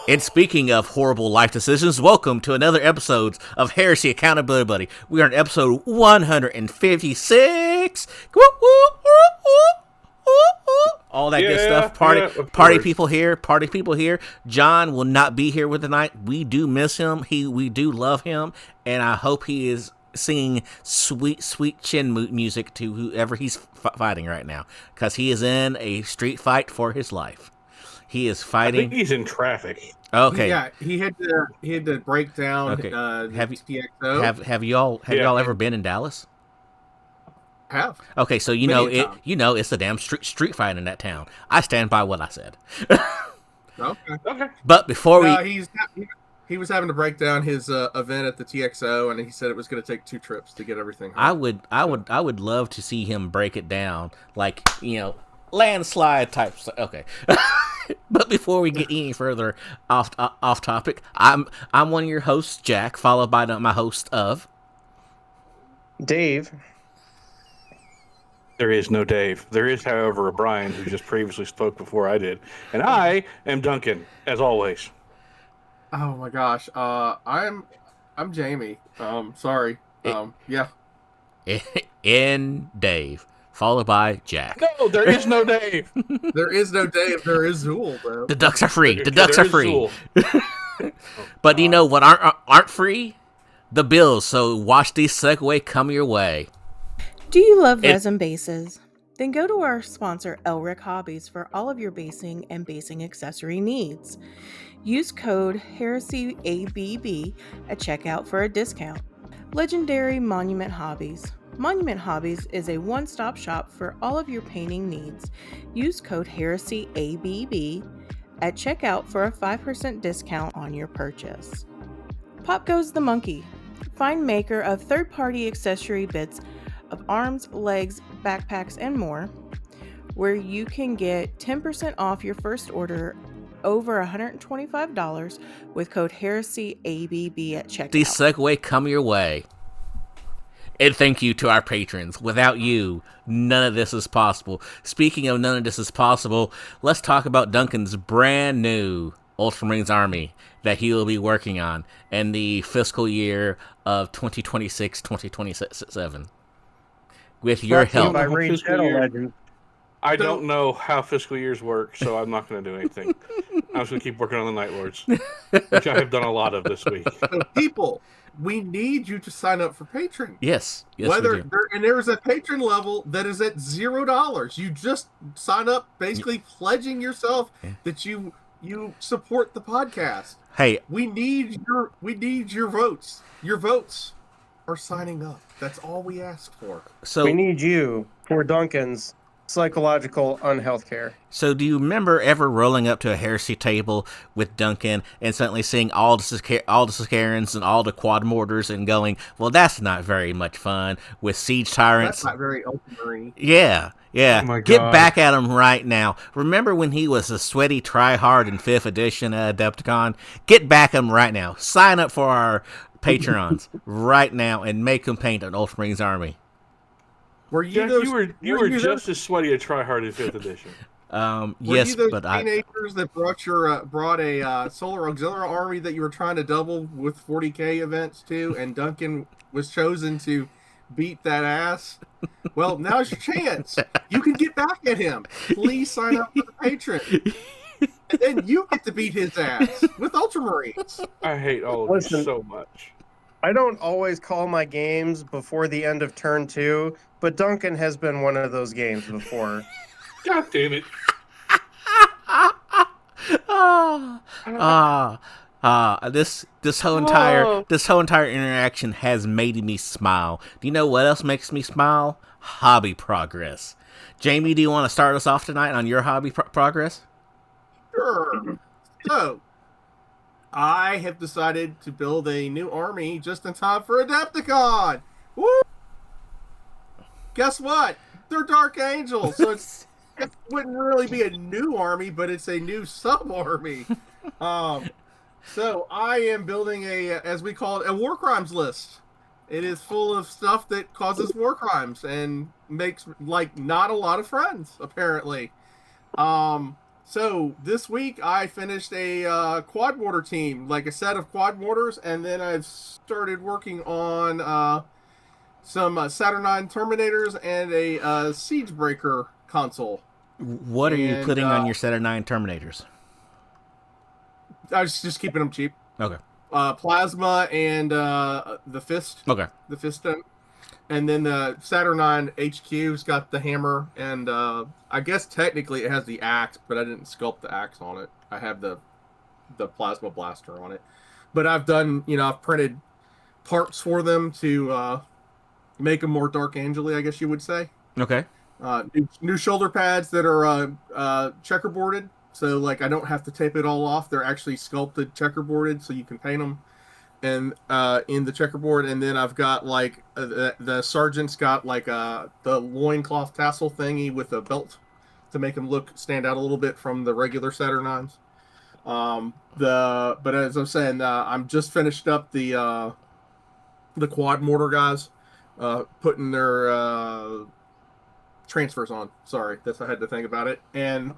And speaking of horrible life decisions, welcome to another episode of Heresy Accountability Buddy. We are on episode 156. All that good stuff. Party people here. John will not be here with tonight. We do miss him. We do love him, and I hope he is singing sweet, sweet chin music to whoever he's fighting right now, because he is in a street fight for his life. He is fighting. I think he's in traffic. Okay. Yeah, he had to break down. Okay. TXO. Have y'all ever been in Dallas? Have. Okay, so it's a damn street fight in that town. I stand by what I said. Okay. But before he was having to break down his event at the TXO, and he said it was going to take 2 trips to get everything home. I would love to see him break it down, like, landslide type stuff. Okay. But before we get any further off topic, I'm one of your hosts, Jack, followed by my host of Dave. There is no Dave. There is, however, a Brian who just previously spoke before I did, and I am Duncan, as always. Oh my gosh, I'm Jamie. Sorry. Yeah. In Dave, followed by Jack. No, there is no Dave. There is no Dave. There is Zool, though. The ducks are free. The ducks are free. But you know what aren't free? The bills. So watch these segue come your way. Do you love resin bases? Then go to our sponsor, Elric Hobbies, for all of your basing and basing accessory needs. Use code HERESYABB at checkout for a discount. Legendary Monument Hobbies. Monument Hobbies is a one-stop shop for all of your painting needs. Use code HERESYABB at checkout for a 5% discount on your purchase. Pop Goes the Monkey. Find maker of third-party accessory bits of arms, legs, backpacks, and more, where you can get 10% off your first order over $125 with code HERESYABB at checkout. These segue come your way. And thank you to our patrons. Without you, none of this is possible. Speaking of none of this is possible, let's talk about Duncan's brand new Ultramarines army that he will be working on in the fiscal year of 2026-2027. With your help. I don't know how fiscal years work, so I'm not going to do anything. I'm just going to keep working on the Night Lords, which I have done a lot of this week. So people, we need you to sign up for Patreon. Yes, we do. And there's a patron level that is at $0. You just sign up, basically pledging yourself that you support the podcast. Hey, we need your votes. Your votes are signing up. That's all we ask for. So we need you for Duncan's psychological unhealth care. So do you remember ever rolling up to a heresy table with Duncan and suddenly seeing all the Sicarans and all the quad mortars and going, well, that's not very much fun, with siege tyrants? That's not very ultramarine. Yeah. Oh my Get God. back at him right now. Remember when he was a sweaty tryhard in 5th edition Adepticon? Get back at him right now. Sign up for our Patrons right now and make him paint an Ultramarines army. Were you Jack, you were just as sweaty a tryhard in 5th edition. Yes, you those but teenagers that brought a solar auxiliary army that you were trying to double with 40K events too, and Duncan was chosen to beat that ass? Well, now's your chance. You can get back at him. Please sign up for the patron. And then you get to beat his ass with Ultramarines. I hate all of you so much. I don't always call my games before the end of turn 2, but Duncan has been one of those games before. God damn it. This whole entire interaction has made me smile. Do you know what else makes me smile? Hobby progress. Jamie, do you want to start us off tonight on your hobby progress? Sure. So, I have decided to build a new army just in time for Adepticon. Woo! Guess what? They're Dark Angels, so it wouldn't really be a new army, but it's a new sub-army. So I am building as we call it, a war crimes list. It is full of stuff that causes war crimes and makes, not a lot of friends, apparently. So this week I finished a quad mortar team, like a set of quad mortars, and then I've started working on some Saturn IX Terminators and a Siege Breaker console. What are you putting on your Saturn IX Terminators? I was just keeping them cheap. Okay. Plasma and the Fist. Okay. The Fist. And then the Saturn IX HQ's got the hammer, and I guess technically it has the axe, but I didn't sculpt the axe on it. I have the plasma blaster on it. But I've done, I've printed parts for them to make them more Dark Angel-y, I guess you would say. Okay. New shoulder pads that are checkerboarded, so like I don't have to tape it all off. They're actually sculpted checkerboarded, so you can paint them. And in the checkerboard, and then I've got like the sergeant's got like the loincloth tassel thingy with a belt to make them stand out a little bit from the regular Saturn IXs. But as I'm saying, I'm just finished up the quad mortar guys, putting their transfers on. Sorry, I had to think about it, and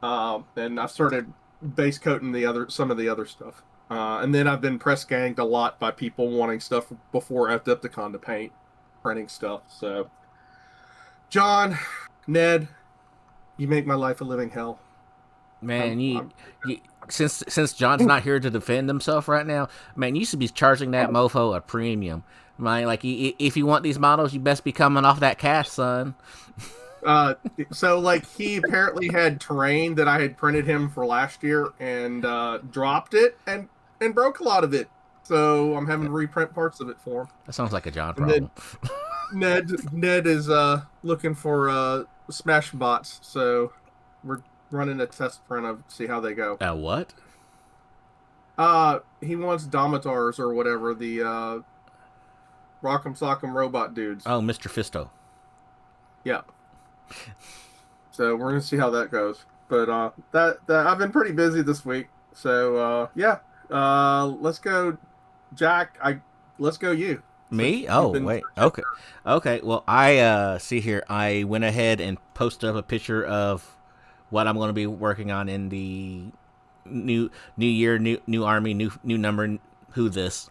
I've started base coating some of the other stuff. And then I've been press ganged a lot by people wanting stuff before Adepticon to paint, printing stuff. So, John, Ned, you make my life a living hell. Man, since John's not here to defend himself right now, man, you should be charging that mofo a premium. Man, like if you want these models, you best be coming off that cash, son. So like he apparently had terrain that I had printed him for last year and dropped it and broke a lot of it. So I'm having to reprint parts of it for him. That sounds like a John problem. Ned is looking for smash bots, so we're running a test print of see how they go. What? He wants Domitars or whatever, the Rock'em Sock'em robot dudes. Oh, Mr. Fisto. Yeah. So we're gonna see how that goes. But that I've been pretty busy this week. So yeah. Let's go, Jack. Let's go you. Me? Oh, wait. Okay. Well, I see here. I went ahead and posted up a picture of what I'm going to be working on in the new year, new army, new number, who this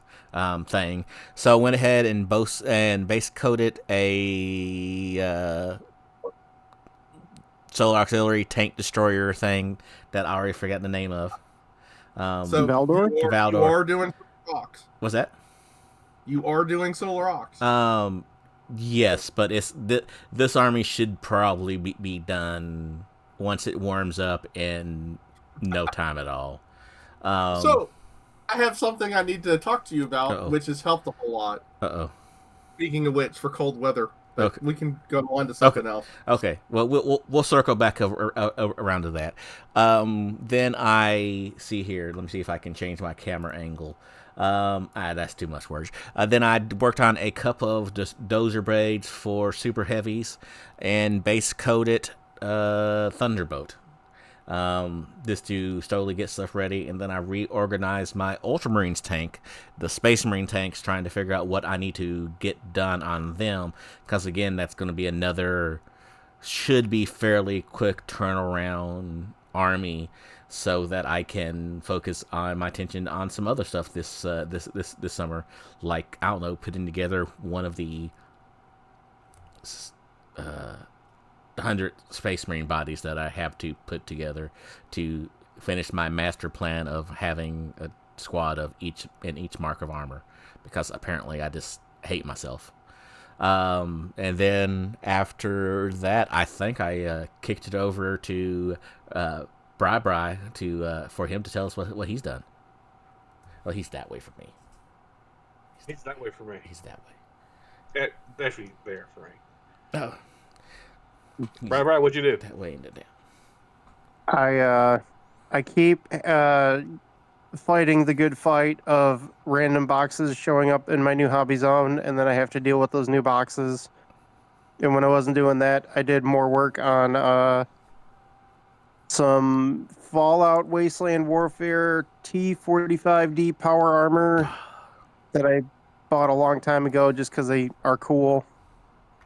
thing. So I went ahead and base coated a solar auxiliary tank destroyer thing that I already forgot the name of. So Valdor? You are doing Solar Aux. What's that? You are doing Solar Aux. Yes, but this army should probably be done once it warms up in no time at all. So I have something I need to talk to you about, which has helped a whole lot. Speaking of which, for cold weather. Okay. We can go on to something else. Okay. Well, we'll circle back around to that. Then I see here. Let me see if I can change my camera angle. That's too much words. Then I worked on a couple of dozer braids for super heavies and base coated Thunderbolt. Just to slowly get stuff ready, and then I reorganized my Ultramarines tank, the Space Marine tanks, trying to figure out what I need to get done on them, because again, that's going to be another should be fairly quick turnaround army, so that I can focus on my attention on some other stuff this summer, like I don't know, putting together one of the 100 Space Marine bodies that I have to put together to finish my master plan of having a squad of each mark of armor, because apparently I just hate myself. And then after that, I think I kicked it over to Bri for him to tell us what he's done. Well, he's that way for me. He's that way for me. He's that way. Actually, there for me. Oh. Right. What'd you do? That way into that. I keep fighting the good fight of random boxes showing up in my new hobby zone, and then I have to deal with those new boxes. And when I wasn't doing that, I did more work on some Fallout Wasteland Warfare T45D power armor that I bought a long time ago just because they are cool.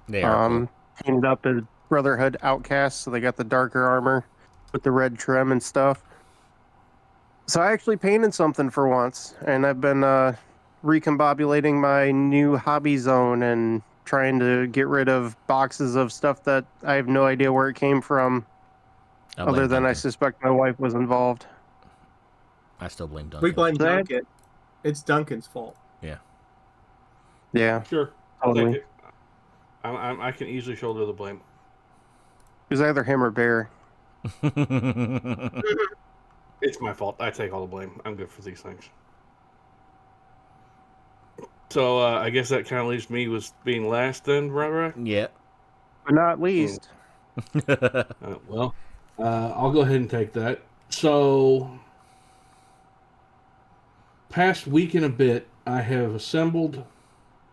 They are cool. Painted up as Brotherhood Outcasts, so they got the darker armor. with the red trim and stuff. So I actually painted something for once, and I've been recombobulating my new hobby zone and trying to get rid of boxes of stuff that I have no idea where it came from, other than I suspect my wife was involved. I still blame Duncan. We blame Duncan. It's Duncan's fault. Yeah. Yeah. Sure. I'll Totally. take it. I can easily shoulder the blame. It was either him or Bear. It's my fault. I take all the blame. I'm good for these things. So I guess that kind of leaves me with being last then, right? Yeah. But not least. Well, I'll go ahead and take that. So, past week and a bit, I have assembled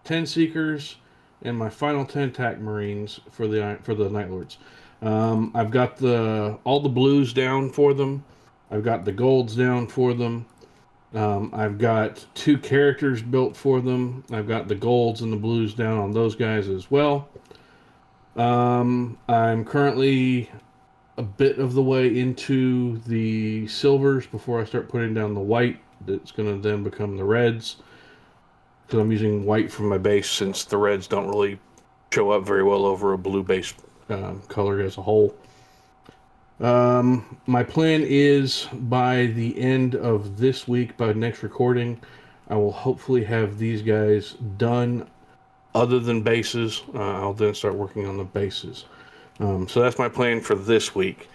10 Seekers and my final 10 TAC Marines for the Night Lords. I've got all the blues down for them. I've got the golds down for them. I've got 2 characters built for them. I've got the golds and the blues down on those guys as well. I'm currently a bit of the way into the silvers before I start putting down the white. That's going to then become the reds. Because I'm using white for my base since the reds don't really show up very well over a blue base color as a whole. My plan is by the end of this week, by next recording, I will hopefully have these guys done other than bases. I'll then start working on the bases. So that's my plan for this week.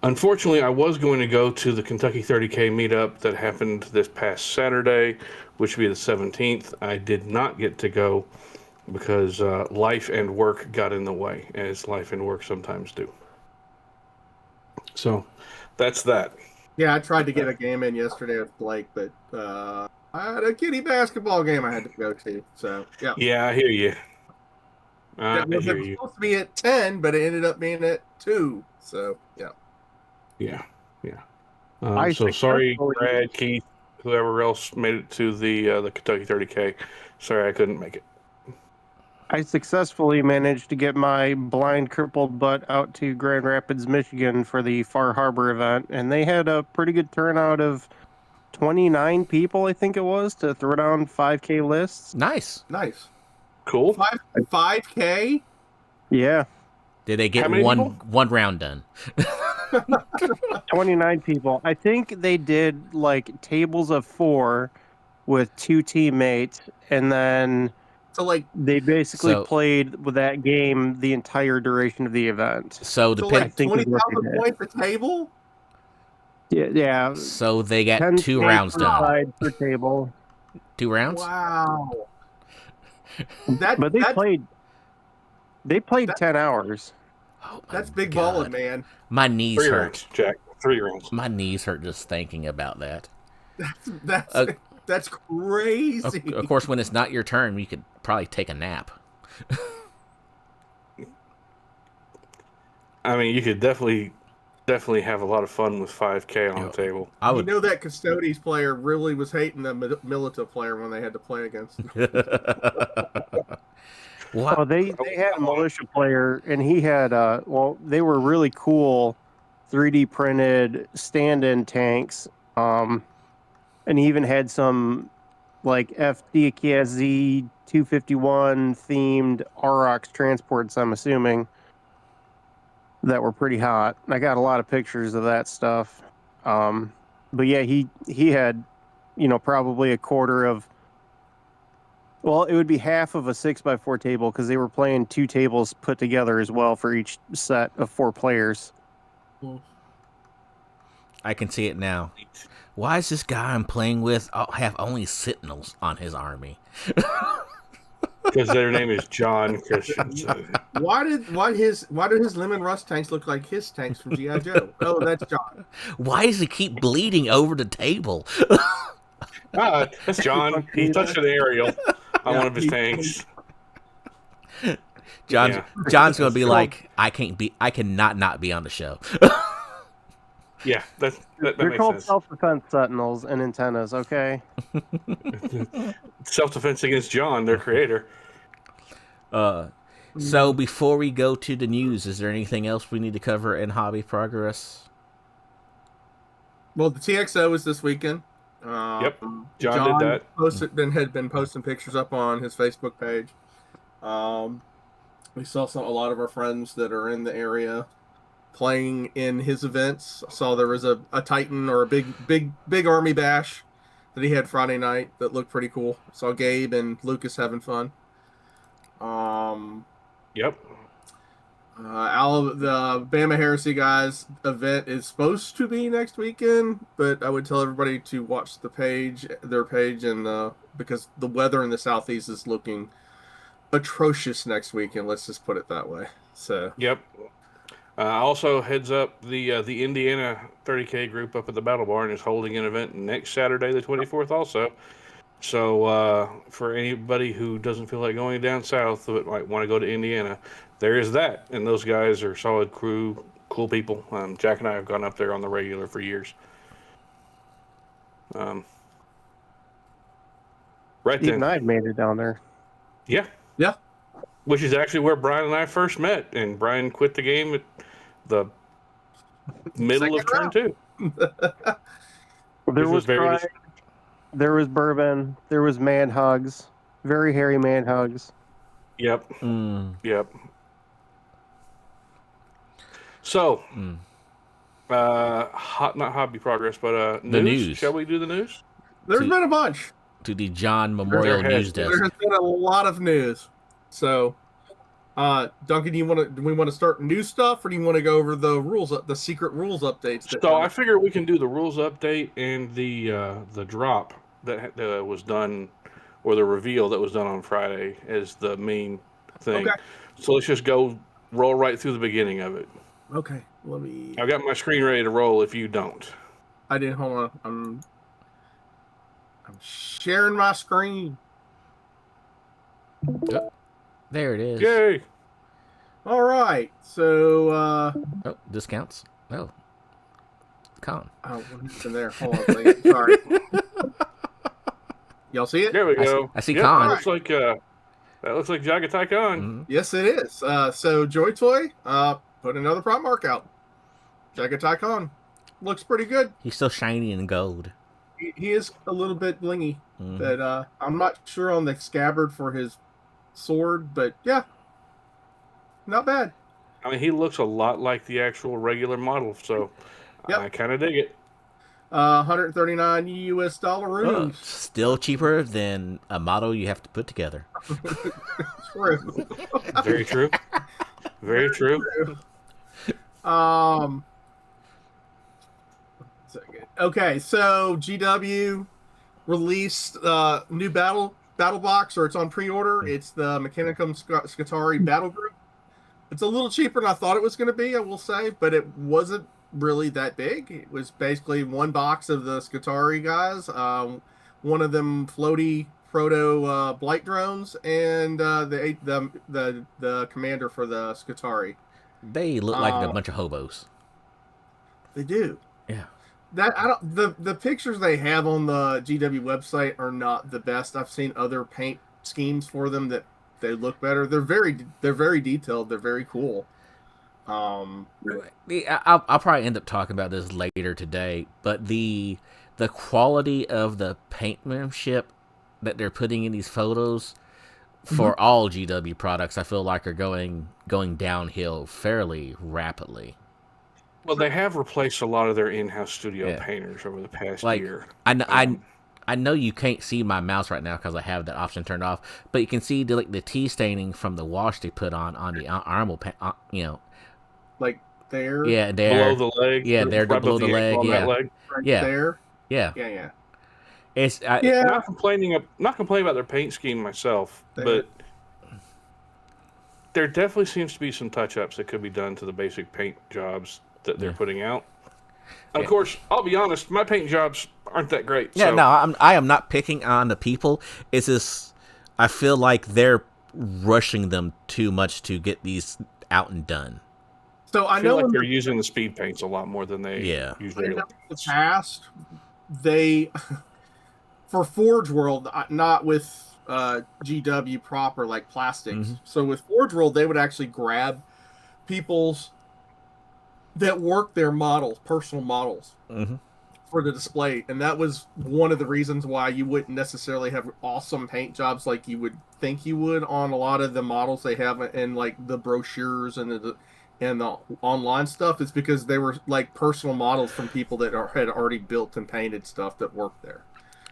Unfortunately, I was going to go to the Kentucky 30K meetup that happened this past Saturday, which would be the 17th. I did not get to go because life and work got in the way, as life and work sometimes do. So that's that. Yeah, I tried to get a game in yesterday with Blake, but I had a kitty basketball game I had to go to. So yeah. Yeah, I hear you. It was supposed to be at 10, but it ended up being at 2. So yeah. Yeah. So sorry, Brad, Keith, whoever else made it to the Kentucky 30K. Sorry, I couldn't make it. I successfully managed to get my blind crippled butt out to Grand Rapids, Michigan for the Far Harbor event, and they had a pretty good turnout of 29 people, I think it was, to throw down 5K lists. Nice. Cool. 5K? Yeah. Did they get one round done? 29 people. I think they did like tables of 4 with 2 teammates, and then they basically played with that game the entire duration of the event. So like 20,000 points a table? Yeah. So they got 2 rounds done. Per table. 2 rounds? Wow. They played 10 hours. Oh, that's big balling, man. My knees 3 hurt. rounds, Jack. 3 rounds. My knees hurt just thinking about that. That's crazy. Of course, when it's not your turn, you could probably take a nap. I mean, you could definitely have a lot of fun with 5K on the table. You know that Custodes player really was hating the Milita player when they had to play against him. What? Oh, they had a militia player, and he had they were really cool 3D printed stand-in tanks, and he even had some like FDKZ 251 themed ROX transports, I'm assuming, that were pretty hot. I got a lot of pictures of that stuff. But yeah, he had, probably a quarter of, well, it would be half of a 6x4 table because they were playing 2 tables put together as well for each set of 4 players. I can see it now. Why is this guy I'm playing with have only Sentinels on his army? Because their name is John Christensen. Why do his Lemon Rust tanks look like his tanks from G.I. Joe? Oh, that's John. Why does he keep bleeding over the table? That's John. He touched an aerial on one of his tanks. John's gonna be like, I cannot not be on the show. Yeah, that They're makes called sense. self-defense sentinels and antennas, okay? Self-defense against John, their creator. So before we go to the news, is there anything else we need to cover in hobby progress? Well, the TXO is this weekend. Yep, John did that. Had been posting pictures up on his Facebook page. We saw a lot of our friends that are in the area playing in his events. I saw there was a Titan or a big army bash that he had Friday night that looked pretty cool. Saw Gabe and Lucas having fun. Yep. The Bama Heresy guys event is supposed to be next weekend, but I would tell everybody to watch their page, and because the weather in the southeast is looking atrocious next weekend. Let's just put it that way. So. Yep. Also, heads up, the Indiana 30K group up at the Battle Barn is holding an event next Saturday, the 24th. Also, so for anybody who doesn't feel like going down south but might want to go to Indiana, there is that, and those guys are solid crew, cool people. Jack and I have gone up there on the regular for years. Right Even then, I made it down there. yeah, which is actually where Brian and I first met, and Brian quit the game at the middle of turn 2. There was crying, there was bourbon, there was man hugs, very hairy man hugs. Yep. Yep. So, not hobby progress, but the news. Shall we do the news? There's been a bunch. To the John Memorial News Desk. There has been a lot of news. So, Duncan, do we want to start new stuff, or do you want to go over the rules, the secret rules updates? So I figure we can do the rules update and the drop that was done, or the reveal that was done on Friday as the main thing. Okay. So let's just roll right through the beginning of it. Okay, let me. I've got my screen ready to roll. If you don't, I didn't. Hold on. I'm sharing my screen. Yep. There it is. Yay! All right. So. Oh, discounts. Oh. Con. Oh, what's in there? Hold on a second. Sorry. Y'all see it? There we go. I see yep, Con. That looks like Jagatai Con. Mm-hmm. Yes, it is. So Joy Toy put another prop mark out. Jagatai Con looks pretty good. He's still shiny and gold. He is a little bit blingy, but I'm not sure on the scabbard for his sword, but yeah, not bad. I mean, he looks a lot like the actual regular model, so yep. I kind of dig it. $139 US. Still cheaper than a model you have to put together. True. Very true. Very true. Okay, so GW released new battle box, or it's on pre-order. It's the Mechanicum Scutari Battle Group. It's a little cheaper than I thought it was going to be, I will say, but it wasn't really that big. It was basically one box of the Scutari guys, one of them floaty proto blight drones, and the commander for the Scutari. They look like a bunch of hobos. They do. Yeah. The pictures they have on the GW website are not the best. I've seen other paint schemes for them that they look better. They're very detailed. They're very cool. I'll probably end up talking about this later today, but the quality of the paintmanship that they're putting in these photos for all GW products, I feel like are going downhill fairly rapidly. Well, they have replaced a lot of their in-house studio painters over the past year. I know you can't see my mouse right now because I have that option turned off, but you can see the tea staining from the wash they put on the armor, like there. Yeah, there. Below the leg. Yeah, there right below the leg. Yeah. Leg. Right Yeah. there. Yeah. Yeah. It's Not complaining about their paint scheme myself, but there definitely seems to be some touch-ups that could be done to the basic paint jobs that they're putting out. Of course, I'll be honest, my paint jobs aren't that great. Yeah, so. no, I am not picking on the people. It's just I feel like they're rushing them too much to get these out and done. So I feel like they're using the speed paints a lot more than they usually do. In the past, they for Forge World, not with GW proper like plastics. So with Forge World, they would actually grab people's that work their models, personal models, for the display, and that was one of the reasons why you wouldn't necessarily have awesome paint jobs like you would think you would on a lot of the models they have in like the brochures and the online stuff. Is because they were like personal models from people that had already built and painted stuff that worked there.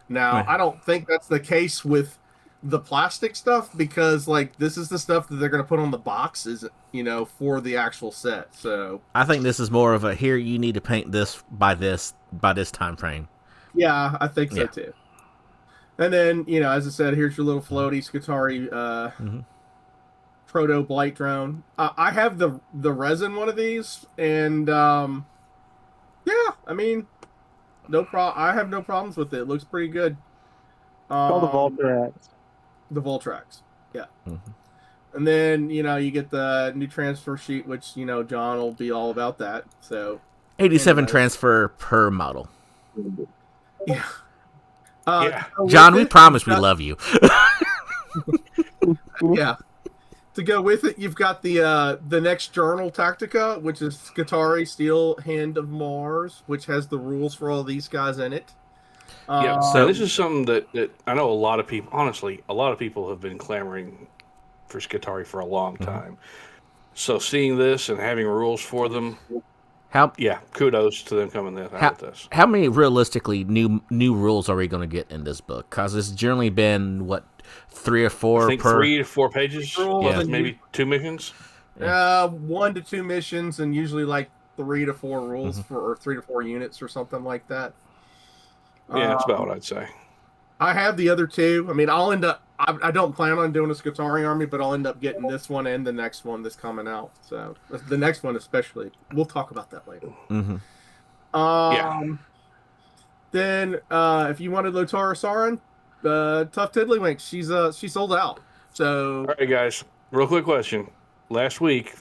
Now, Right. I don't think that's the case with the plastic stuff, because like this is the stuff that they're going to put on the boxes, for the actual set. So I think this is more of a here. You need to paint this by this time frame. yeah, I think so Yeah. too. And then as I said, here's your little floaty Skitarii proto blight drone. I have the resin one of these, and yeah, I mean, no problem. I have no problems with it. It looks pretty good. All the Voltrax. The Voltrax, yeah. Mm-hmm. And then you get the new transfer sheet, which John will be all about that. So 87 anyway. transfer per model. Yeah. Yeah. John, we promise we love you. Yeah. To go with it, you've got the next Journal Tactica, which is Skitarii Steel Hand of Mars, which has the rules for all these guys in it. Yeah, so this is something that I know a lot of people, honestly, a lot of people have been clamoring for Skitarii for a long time. So seeing this and having rules for them, kudos to them coming out with this. How many realistically new rules are we going to get in this book? Because it's generally been, 3 or 4 I think per... 3 to 4 pages, Yeah. maybe 2 missions. 1 to 2 missions, and usually like 3 to 4 rules or 3 to 4 units or something like that. Yeah, that's about what I'd say. I have the other 2. I mean, I'll end up. I don't plan on doing a Skitarii army, but I'll end up getting this one and the next one that's coming out. So the next one especially. We'll talk about that later. Mm-hmm. Then if you wanted Lotara Sarin, Tough Tiddlywinks, she's sold out. So All right, guys. Real quick question. Last week,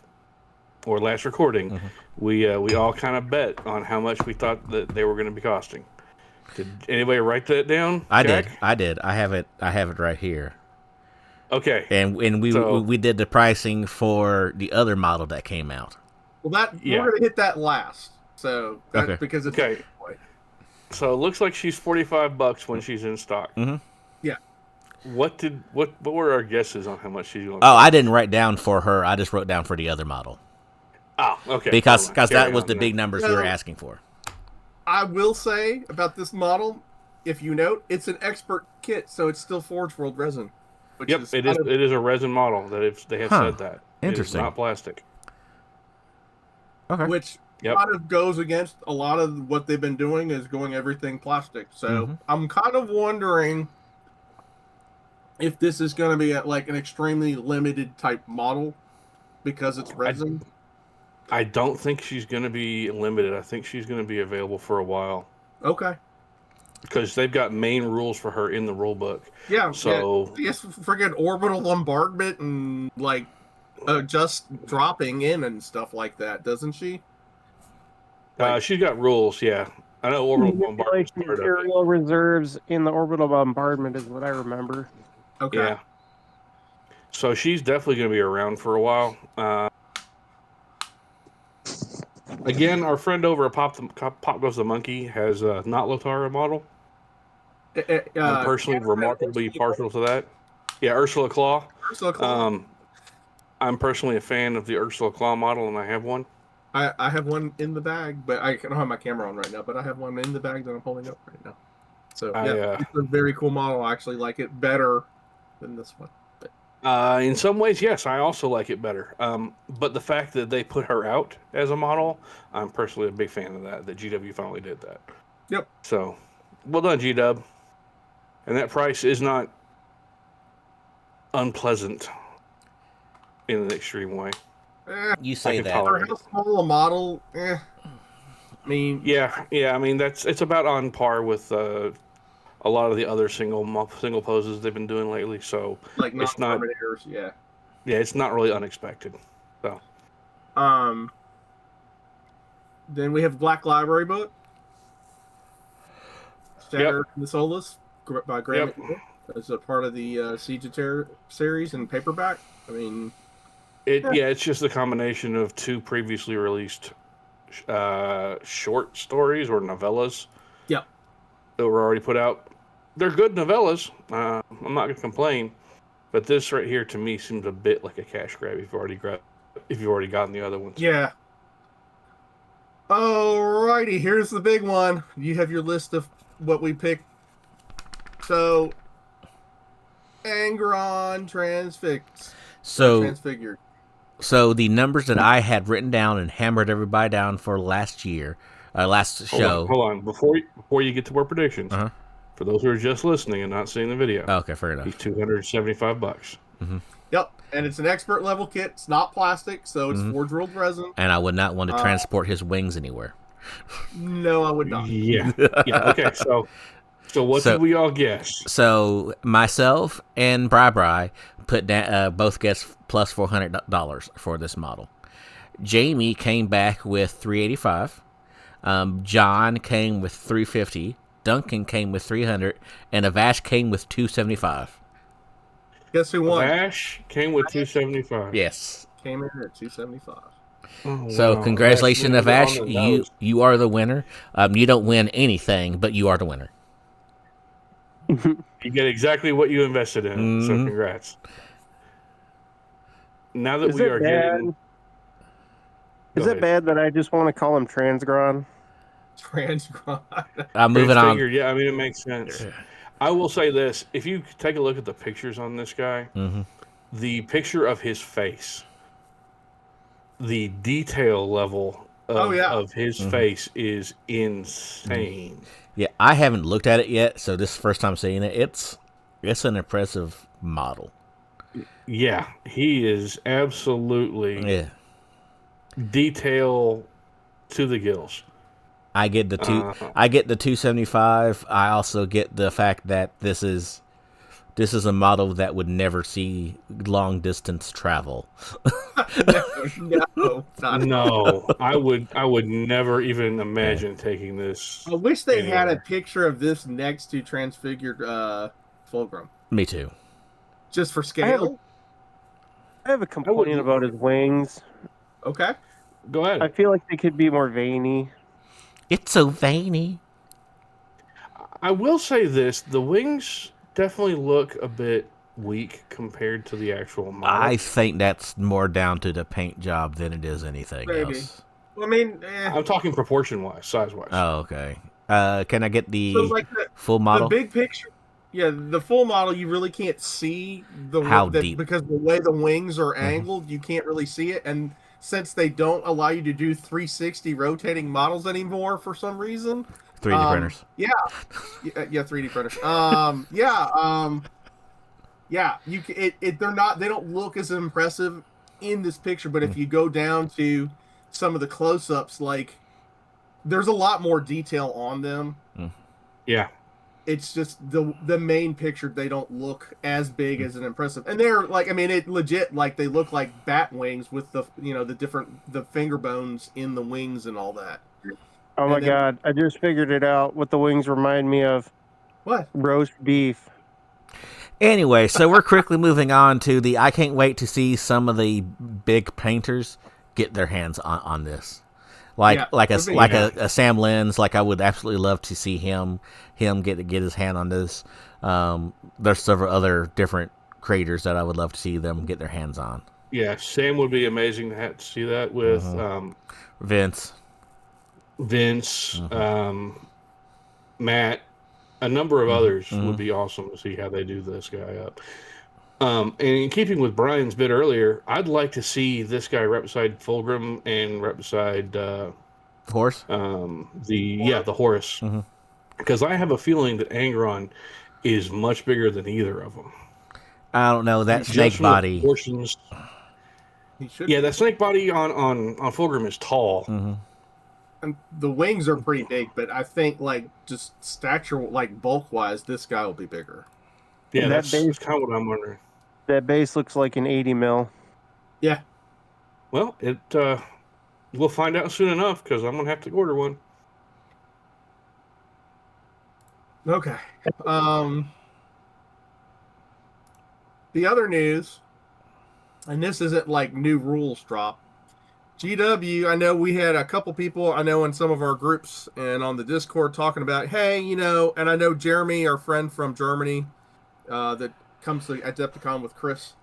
or last recording, we all kind of bet on how much we thought that they were going to be costing. Did anybody write that down? Jack? I did. I have it right here. Okay. And we did the pricing for the other model that came out. We're going to hit that last. So because it's okay. So it looks like she's $45 when she's in stock. Mm-hmm. Yeah. What were our guesses on how much she's going? Oh, I didn't write down for her. I just wrote down for the other model. Oh, okay. Because that was the big numbers we were asking for. I will say about this model, if you note, it's an expert kit, so it's still Forge World resin. It is a resin model. They have said that. Interesting. It is not plastic. Okay. Which kind of goes against a lot of what they've been doing, is going everything plastic. So I'm kind of wondering if this is going to be like an extremely limited type model because it's resin. I don't think she's going to be limited. I think she's going to be available for a while. Okay. Because they've got main rules for her in the rule book. Yeah. So yes, friggin' orbital bombardment and like just dropping in and stuff like that, doesn't she? she's got rules. Yeah, I know orbital bombardment. Material reserves in the orbital bombardment is what I remember. Okay. Yeah. So she's definitely going to be around for a while. Again, our friend over at Pop Goes the Monkey has a not Lotara model. I'm personally remarkably partial to that. Yeah, Ursula Claw. Ursula Claw. I'm personally a fan of the Ursula Claw model, and I have one. I have one in the bag, but I don't have my camera on right now, but I have one in the bag that I'm holding up right now. So, it's a very cool model. I actually like it better than this one. In some ways, yes, I also like it better. But the fact that they put her out as a model, I'm personally a big fan of that GW finally did that. Yep. So, well done, GW. And that price is not unpleasant in an extreme way. You say that. For how small a model, I mean... Yeah, I mean, it's about on par with a lot of the other single poses they've been doing lately, so like it's not. Yeah, it's not really unexpected. So, then we have Black Library book, Shattered in the Soulless by Graham. As a part of the Siege of Terror series and paperback. I mean, it's just a combination of two previously released short stories or novellas. Yeah. that were already put out. They're good novellas. I'm not going to complain. But this right here, to me, seems a bit like a cash grab if you've already gotten the other ones. Yeah. Alrighty, here's the big one. You have your list of what we picked. So, Angron Transfigured. So the numbers that I had written down and hammered everybody down for last show. Hold on. Before you get to our predictions, for those who are just listening and not seeing the video, okay, fair enough. He's $275. Mm-hmm. Yep, and it's an expert level kit. It's not plastic, so it's forge rolled resin. And I would not want to transport his wings anywhere. No, I would not. Yeah. Okay. So what did we all guess? So myself and Bri put down both guessed plus $400 for this model. Jamie came back with $385. John came with $350. Duncan came with $300, and Avash came with $275. Guess who won? Avash came with $275. Yes. Came in at $275. Oh, So wow. congratulations, Avash. You are the winner. You don't win anything, but you are the winner. You get exactly what you invested in. So congrats. Now that we are getting... Is it bad that I just want to call him Transgron? Transgron. I'm moving on. Yeah, I mean, it makes sense. I will say this. If you take a look at the pictures on this guy, the picture of his face, the detail level of his face is insane. Yeah, I haven't looked at it yet, so this is the first time seeing it. It's an impressive model. Yeah, he is absolutely detail to the gills. I get the $275. I also get the fact that this is a model that would never see long distance travel. No, I would never even imagine taking this. I wish they had a picture of this next to Transfigured Fulgrim. Me too. Just for scale. I have a complaint about his wings. Okay. Go ahead. I feel like they could be more veiny. It's so veiny. I will say this: the wings definitely look a bit weak compared to the actual model. I think that's more down to the paint job than it is anything else. Well, I mean, I'm talking proportion-wise, size-wise. Oh, okay. Can I get the full model? The big picture. Yeah, the full model, you really can't see deep, because the way the wings are angled, you can't really see it. And since they don't allow you to do 360 rotating models anymore for some reason, 3D printers. Yeah, 3D printers. They don't look as impressive in this picture. But if you go down to some of the close-ups, like there's a lot more detail on them. Yeah. It's just the main picture, they don't look as big as an impressive. And they're like, I mean, it legit, like they look like bat wings with the finger bones in the wings and all that. Oh my God, I just figured it out. What the wings remind me of. What? Roast beef. Anyway, so we're quickly moving on to I can't wait to see some of the big painters get their hands on this. Like a Sam Lenz, like I would absolutely love to see him get his hand on this. There's several other different creators that I would love to see them get their hands on. Yeah, Sam would be amazing to see that with Vince, Matt, a number of others would be awesome to see how they do this guy up. And in keeping with Brian's bit earlier, I'd like to see this guy rep beside Fulgrim and rep beside Horus. The Horus, because I have a feeling that Angron is much bigger than either of them. I don't know that snake body. That snake body on Fulgrim is tall. And the wings are pretty big, but I think like just stature, like bulk wise, this guy will be bigger. Yeah, that's kind of what I'm wondering. That base looks like an 80 mil. Yeah. Well, we'll find out soon enough because I'm gonna have to order one. Okay. The other news, and this isn't like new rules drop. GW, I know we had a couple people, I know in some of our groups and on the Discord talking about, hey, and I know Jeremy, our friend from Germany, that comes to Adepticon with Chris.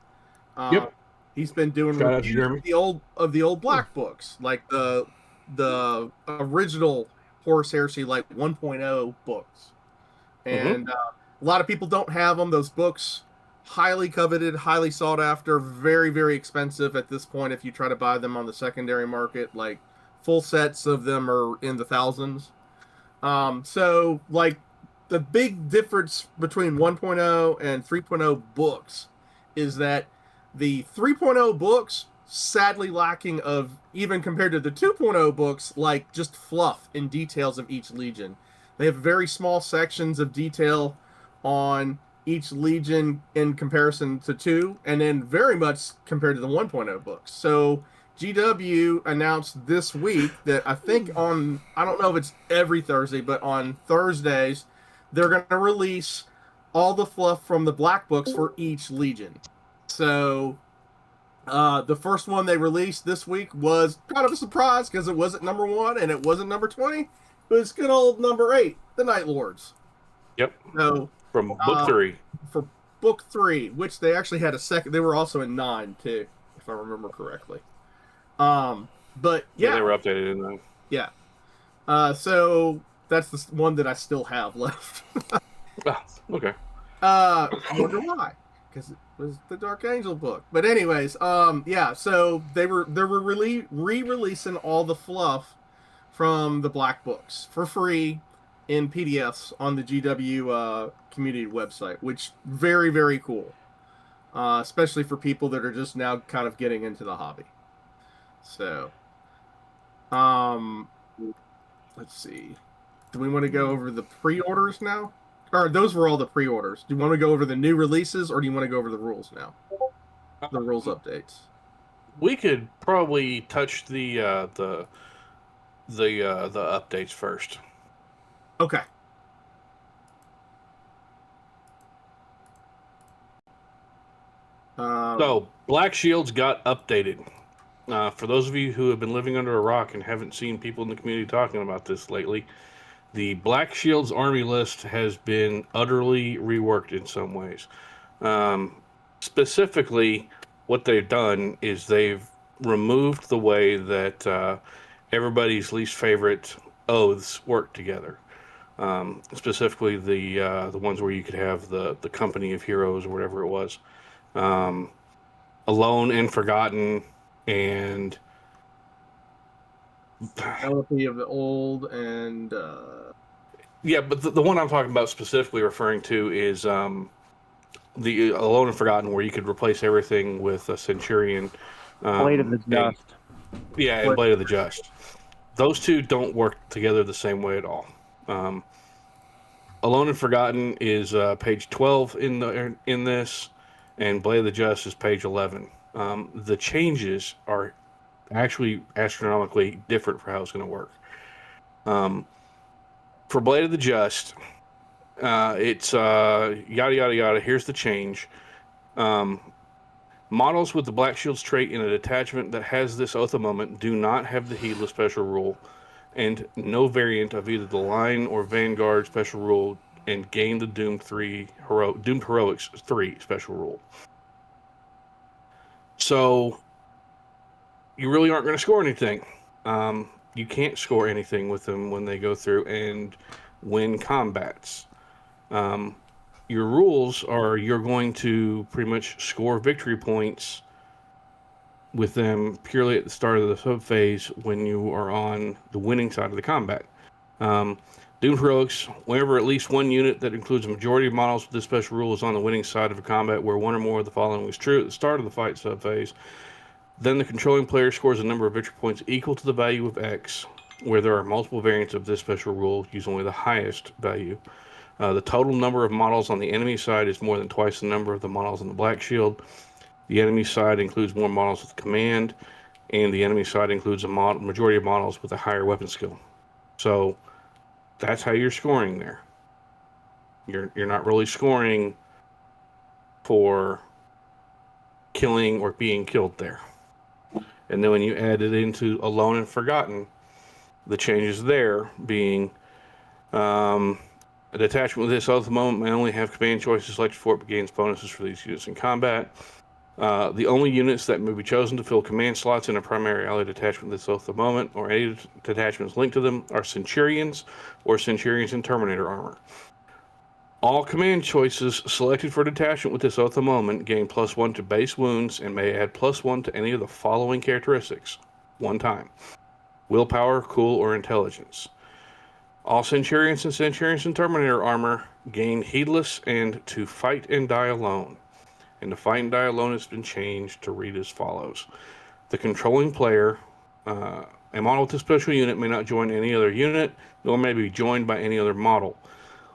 Yep. He's been doing Shout out to reviews Jeremy. of the old black books, like the original Horus Heresy, like 1.0 books. And a lot of people don't have them. Those books, highly coveted, highly sought after, very, very expensive at this point if you try to buy them on the secondary market. Like, full sets of them are in the thousands. So, like, the big difference between 1.0 and 3.0 books is that the 3.0 books, sadly lacking of, even compared to the 2.0 books, like, just fluff and details of each legion. They have very small sections of detail on each legion in comparison to 2, and then very much compared to the 1.0 books. So GW announced this week that I think I don't know if it's every Thursday, but on Thursdays, they're going to release all the fluff from the black books for each legion. So the first one they released this week was kind of a surprise because it wasn't number 1 and it wasn't number 20. But it's good old number 8, the Night Lords. Yep. So from book 3. For book 3, which they actually had a second. They were also in 9 too, if I remember correctly. But yeah, they were updated in 9. Yeah. So that's the one that I still have left. Okay. I wonder why? Because it was the Dark Angel book. But anyways, yeah. So they were re-releasing all the fluff from the black books for free in PDFs on the GW community website, which very, very cool, especially for people that are just now kind of getting into the hobby. So, let's see. Do we want to go over the pre-orders now? Or those were all the pre-orders. Do you want to go over the new releases, or do you want to go over the rules now? The rules updates. We could probably touch the updates first. Okay. So Black Shields got updated. For those of you who have been living under a rock and haven't seen people in the community talking about this lately, the Black Shields army list has been utterly reworked in some ways. Specifically, what they've done is they've removed the way that everybody's least favorite oaths work together. Specifically, the ones where you could have the company of heroes or whatever it was, alone and forgotten, and Melody of the Old, and yeah, but the one I'm talking about specifically referring to is the Alone and Forgotten, where you could replace everything with a Centurion. Blade of the Just. And Blade of the Just. Those two don't work together the same way at all. Alone and Forgotten is page 12 in this, and Blade of the Just is page 11. The changes are actually astronomically different for how it's going to work. For Blade of the Just, it's yada yada yada. Here's the change. Models with the Black Shields trait in a detachment that has this Oath of Moment do not have the Heedless special rule, and no variant of either the Line or Vanguard special rule, and gain the Doomed Heroics 3 special rule. So you really aren't going to score anything. You can't score anything with them when they go through and win combats. Your rules are you're going to pretty much score victory points with them purely at the start of the sub-phase when you are on the winning side of the combat. Doomed Heroics, whenever at least one unit that includes a majority of models with this special rule is on the winning side of a combat where one or more of the following was true at the start of the fight sub-phase, then the controlling player scores a number of victory points equal to the value of X. Where there are multiple variants of this special rule, use only the highest value. The total number of models on the enemy side is more than twice the number of the models on the Black Shield. The enemy side includes more models with command, and the enemy side includes a majority of models with a higher weapon skill. So that's how you're scoring there. You're not really scoring for killing or being killed there. And then when you add it into Alone and Forgotten, the changes there being a detachment with this oath moment may only have command choices selected for it, but gains bonuses for these units in combat. The only units that may be chosen to fill command slots in a primary allied detachment with this oath of the moment, or any detachments linked to them, are Centurions or Centurions in Terminator armor. All command choices selected for detachment with this oath of the moment gain +1 to base wounds and may add +1 to any of the following characteristics, one time: willpower, cool, or intelligence. All Centurions and Centurions in Terminator armor gain heedless and to fight and die alone. And to fight and die alone has been changed to read as follows. The controlling player, a model with a special unit may not join any other unit, nor may be joined by any other model.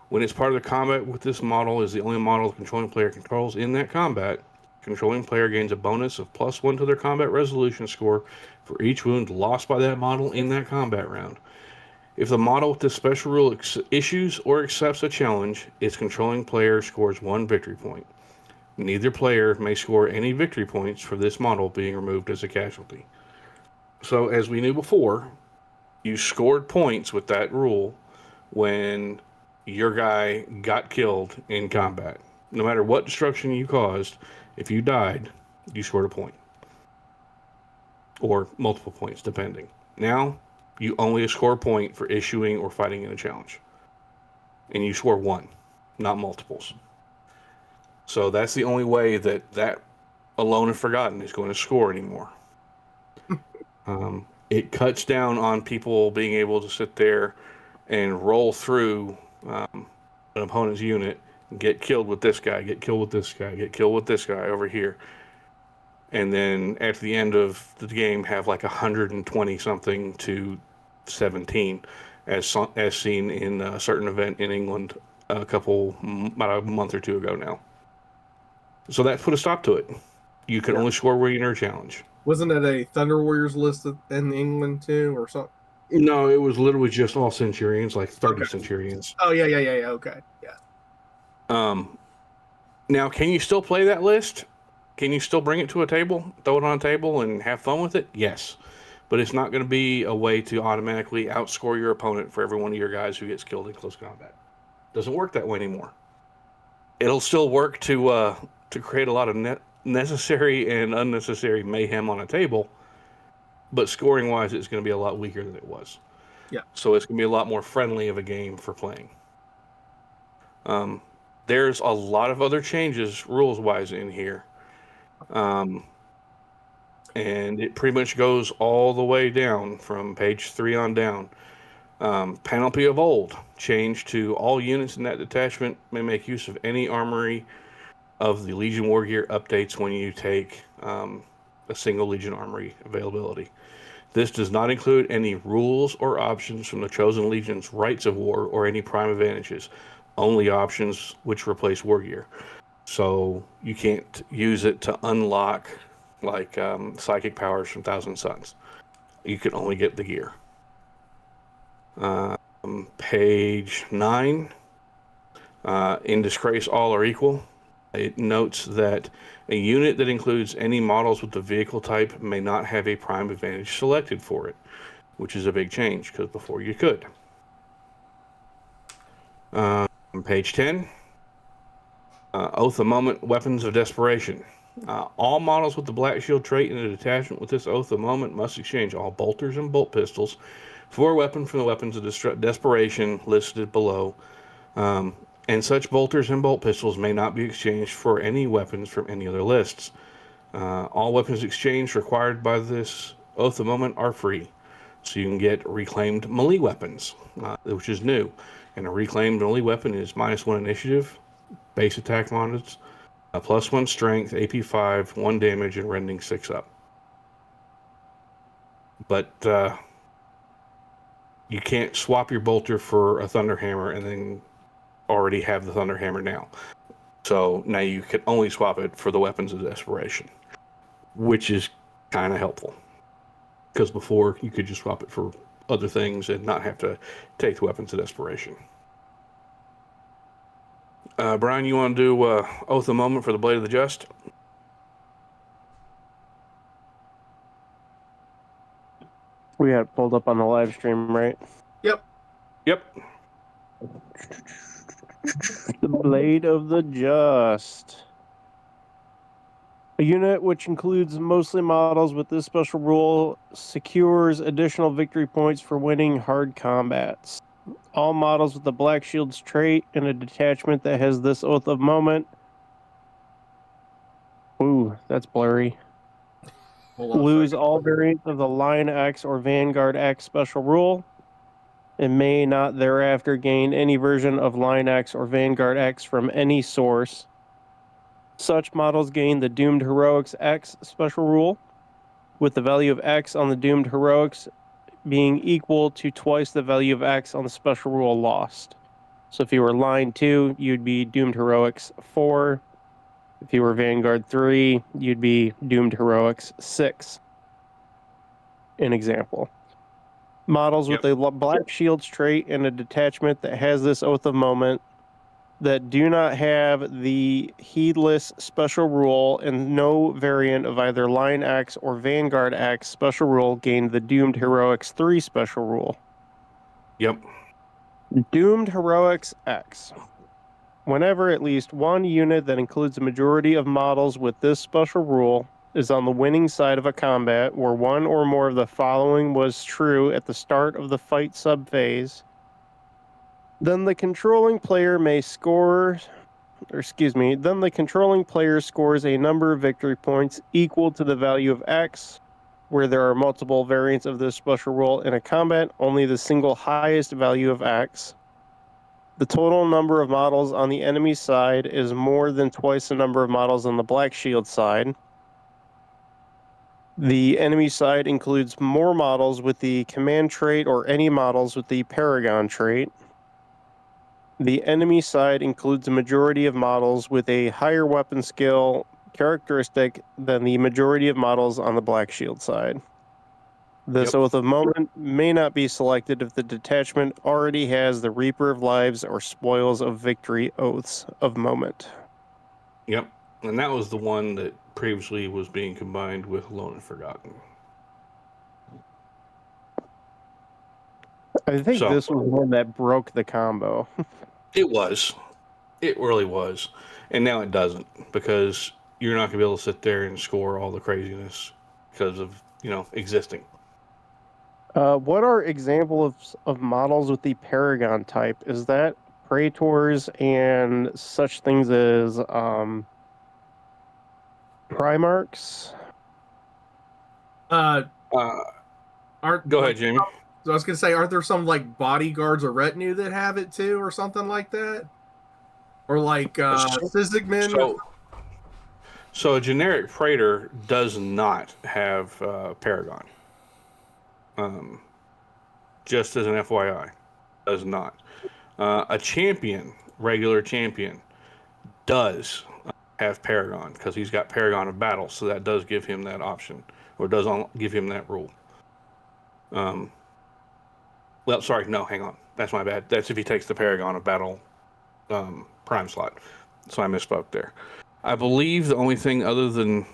When it's part of the combat with this model is the only model the controlling player controls in that combat, controlling player gains a bonus of +1 to their combat resolution score for each wound lost by that model in that combat round. If the model with this special rule issues or accepts a challenge, its controlling player scores 1 victory point. Neither player may score any victory points for this model being removed as a casualty. So, as we knew before, you scored points with that rule when your guy got killed in combat. No matter what destruction you caused, if you died, you scored a point. Or multiple points, depending. Now, you only score a point for issuing or fighting in a challenge. And you score 1, not multiples. So that's the only way that Alone and Forgotten is going to score anymore. It cuts down on people being able to sit there and roll through an opponent's unit and get killed with this guy, get killed with this guy, get killed with this guy over here. And then at the end of the game have like 120 something to 17 as seen in a certain event in England about a month or two ago now. So that put a stop to it. You can only score winner challenge. Wasn't it a Thunder Warriors list in England too, or something? No, it was literally just all Centurions, like 30 Centurions. Oh, yeah. Okay, yeah. Now, can you still play that list? Can you still bring it to a table, throw it on a table, and have fun with it? Yes. But it's not going to be a way to automatically outscore your opponent for every one of your guys who gets killed in close combat. Doesn't work that way anymore. It'll still work to create a lot of necessary and unnecessary mayhem on a table, but scoring-wise, it's going to be a lot weaker than it was. Yeah. So it's going to be a lot more friendly of a game for playing. There's a lot of other changes rules-wise in here. And it pretty much goes all the way down from page 3 on down. Panoply of Old changed to all units in that detachment may make use of any armory of the Legion War Gear updates when you take a single Legion armory availability. This does not include any rules or options from the Chosen Legion's Rights of War or any prime advantages, only options which replace War Gear. So you can't use it to unlock like psychic powers from Thousand Suns. You can only get the gear. Page 9, in Disgrace All Are Equal. It notes that a unit that includes any models with the vehicle type may not have a prime advantage selected for it, which is a big change because before you could. Page 10, Oath of Moment, Weapons of Desperation. All models with the Black Shield trait in a detachment with this Oath of Moment must exchange all bolters and bolt pistols for a weapon from the Weapons of Desperation listed below. And such bolters and bolt pistols may not be exchanged for any weapons from any other lists. All weapons exchanged required by this Oath of Moment are free. So you can get reclaimed melee weapons, which is new. And a reclaimed melee weapon is -1 initiative, base attack mods, +1 strength, AP 5, 1 damage, and rending 6 up. But you can't swap your bolter for a Thunderhammer and then already have the Thunderhammer now. So now you can only swap it for the Weapons of Desperation, which is kind of helpful. Because before, you could just swap it for other things and not have to take the Weapons of Desperation. Brian, you want to do Oath of Moment for the Blade of the Just? We had it pulled up on the live stream, right? Yep. The Blade of the Just. A unit which includes mostly models with this special rule secures additional victory points for winning hard combats. All models with the Black Shield's trait and a detachment that has this Oath of Moment. Ooh, that's blurry. Lose all variants of the Line X or Vanguard X special rule and may not thereafter gain any version of Line X or Vanguard X from any source. Such models gain the Doomed Heroics X special rule, with the value of X on the Doomed Heroics being equal to twice the value of X on the special rule lost. So if you were Line 2, you'd be Doomed Heroics 4. If you were Vanguard 3, you'd be Doomed Heroics 6. An example. Models with a Black Shield's trait and a detachment that has this Oath of Moment that do not have the Heedless special rule and no variant of either Line X or Vanguard X special rule gain the Doomed Heroics 3 special rule. Yep. Doomed Heroics X. Whenever at least one unit that includes a majority of models with this special rule is on the winning side of a combat where one or more of the following was true at the start of the fight subphase, then the controlling player scores a number of victory points equal to the value of X. Where there are multiple variants of this special rule in a combat, only the single highest value of X. The total number of models on the enemy side is more than twice the number of models on the Black Shield side. The enemy side includes more models with the Command trait or any models with the Paragon trait. The enemy side includes a majority of models with a higher weapon skill characteristic than the majority of models on the Black Shield side. This Oath of Moment may not be selected if the detachment already has the Reaper of Lives or Spoils of Victory Oaths of Moment. Yep. And that was the one that previously was being combined with Alone and Forgotten. I think this was one that broke the combo. It was. It really was. And now it doesn't, because you're not going to be able to sit there and score all the craziness because of, existing. What are examples of models with the Paragon type? Is that Praetors and such things as Primarchs? Go ahead, Jamie. So I was going to say, aren't there some like bodyguards or retinue that have it too, or something like that? Or like Syzygimen? So a generic Praetor does not have Paragon. Just as an FYI, does not. A champion, regular champion, does have Paragon because he's got Paragon of Battle, so that does give him that option, or does give him that rule. Well, sorry, no, hang on. That's my bad. That's if he takes the Paragon of Battle prime slot. So I misspoke there. I believe the only thing other than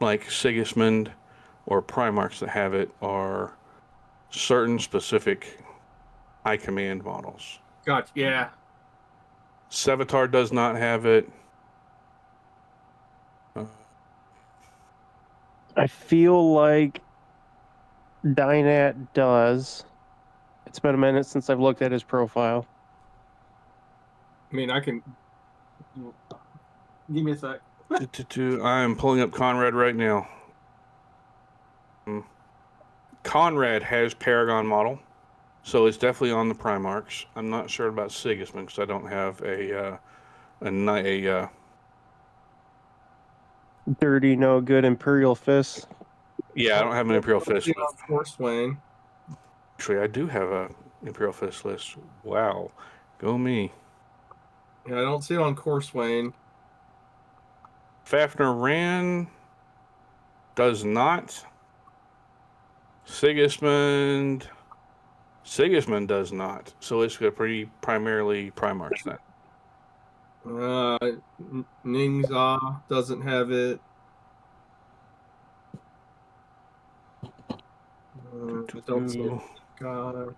like Sigismund or Primarchs that have it are certain specific high command models. Gotcha, yeah. Sevatar does not have it. I feel like Dynat does. It's been a minute since I've looked at his profile. I mean, I can... Give me a sec. I'm pulling up Conrad right now. Conrad has Paragon model, so it's definitely on the Primarchs. I'm not sure about Sigismund because I don't have a dirty, no good Imperial Fist. Yeah, I don't have an Imperial Fist. Force Wayne. Actually, I do have a Imperial Fist list. Wow, go me. Yeah, I don't see it on Corswain. Fafnir Ran does not. Sigismund does not. So it's pretty primarily Primarchs then. Ningza doesn't have it. Don't see it. God.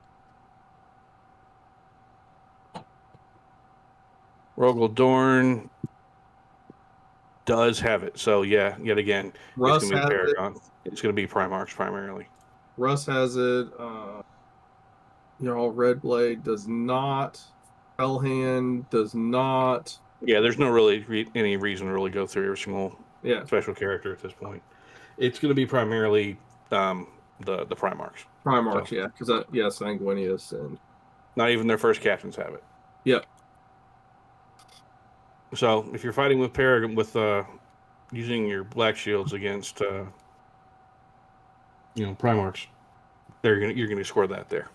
Rogel Dorn does have it. So, yeah, yet again, Russ it's going to be has Paragon. It's going to be Primarchs primarily. Russ has it. Red Blade does not. Hellhand does not. Yeah, there's no any reason to really go through every single special character at this point. It's going to be primarily the Primarchs. Primarchs, yeah, because Sanguinius and not even their first captains have it. Yep. So if you're fighting with Paragon with using your black shields against Primarchs, you're gonna score that there.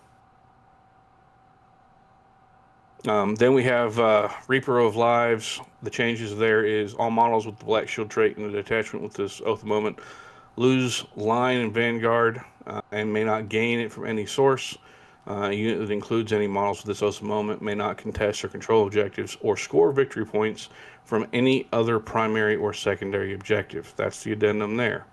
Then we have Reaper of Lives. The changes there is all models with the Black Shield trait and the detachment with this Oath of Moment lose line and Vanguard and may not gain it from any source. A unit that includes any models with this Oath of Moment may not contest or control objectives or score victory points from any other primary or secondary objective. That's the addendum there.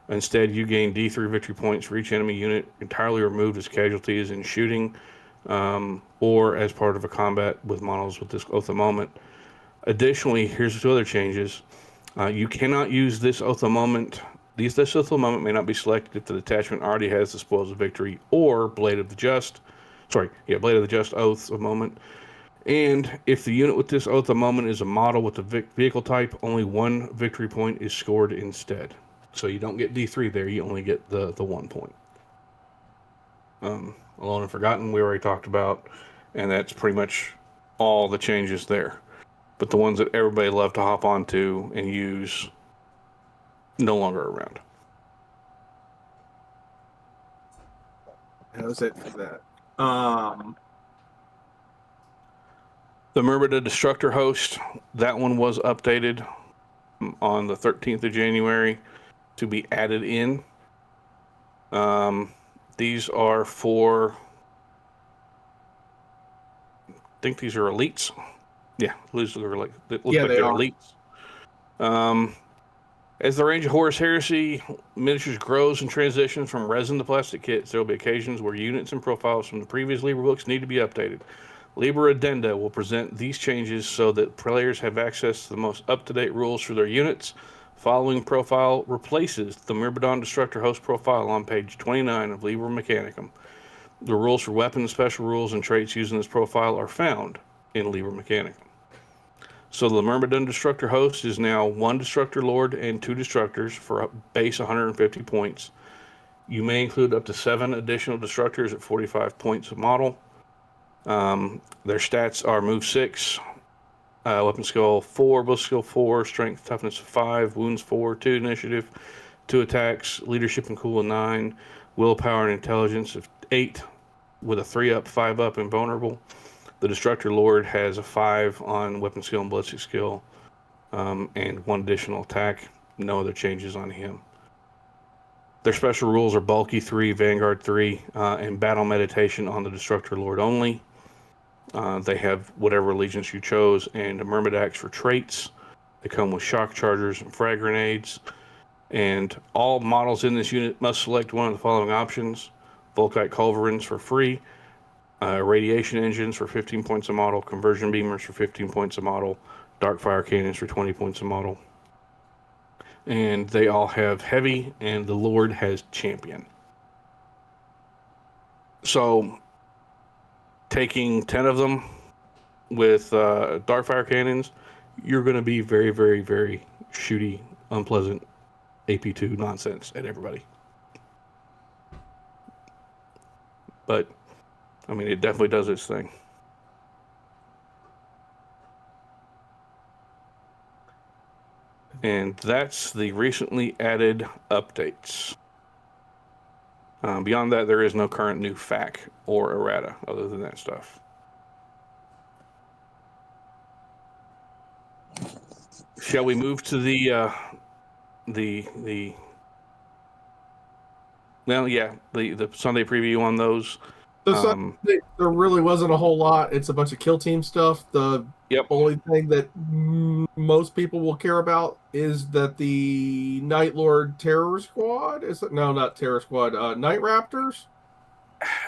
Instead, you gain D3 victory points for each enemy unit entirely removed as casualties in shooting, or as part of a combat with models with this Oath of Moment. Additionally, here's two other changes. You cannot use this Oath of Moment. This Oath of Moment may not be selected if the detachment already has the Spoils of Victory or Blade of the Just Oath of Moment. And if the unit with this Oath of Moment is a model with the vehicle type, only one victory point is scored instead. So you don't get D3 there, you only get the 1 point. Alone and Forgotten, we already talked about, and that's pretty much all the changes there. But the ones that everybody loved to hop onto and use, no longer around. That was it for that. The Myrmidon Destructor Host, that one was updated on the 13th of January to be added in. These are for, I think these are elites. Yeah, these look like they're elites. As the range of Horus Heresy miniatures grows and transitions from resin to plastic kits, there will be occasions where units and profiles from the previous Liber books need to be updated. Liber Addenda will present these changes so that players have access to the most up-to-date rules for their units. Following profile replaces the Myrmidon Destructor Host profile on page 29 of Liber Mechanicum. The rules for weapons, special rules, and traits using this profile are found in Liber Mechanicum. So the Myrmidon Destructor Host is now 1 Destructor Lord and 2 Destructors for a base 150 points. You may include up to 7 additional Destructors at 45 points a model. Their stats are Move 6, Weapon Skill 4, Ballistic Skill 4, Strength, Toughness 5, Wounds 4, 2 Initiative, 2 Attacks, Leadership and Cool 9, Willpower and Intelligence of 8, with a 3-up, 5-up, and Vulnerable. The Destructor Lord has a 5 on Weapon Skill and Ballistic Skill, and 1 additional attack. No other changes on him. Their special rules are Bulky 3, Vanguard 3, and Battle Meditation on the Destructor Lord only. They have whatever allegiance you chose, and a Myrmidax for traits. They come with shock chargers and frag grenades. And all models in this unit must select one of the following options. Volkite Culverins for free. Radiation engines for 15 points a model, conversion beamers for 15 points a model, dark fire cannons for 20 points a model. And they all have heavy, and the Lord has champion. So, taking 10 of them with dark fire cannons, you're going to be very, very, very shooty, unpleasant AP2 nonsense at everybody. But I mean, it definitely does its thing. And that's the recently added updates. Beyond that, there is no current new FAQ or errata other than that stuff. Shall we move to the Sunday preview on those? There really wasn't a whole lot. It's a bunch of kill team stuff. The only thing that most people will care about is that the Night Lord Terror Squad not Terror Squad. Night Raptors.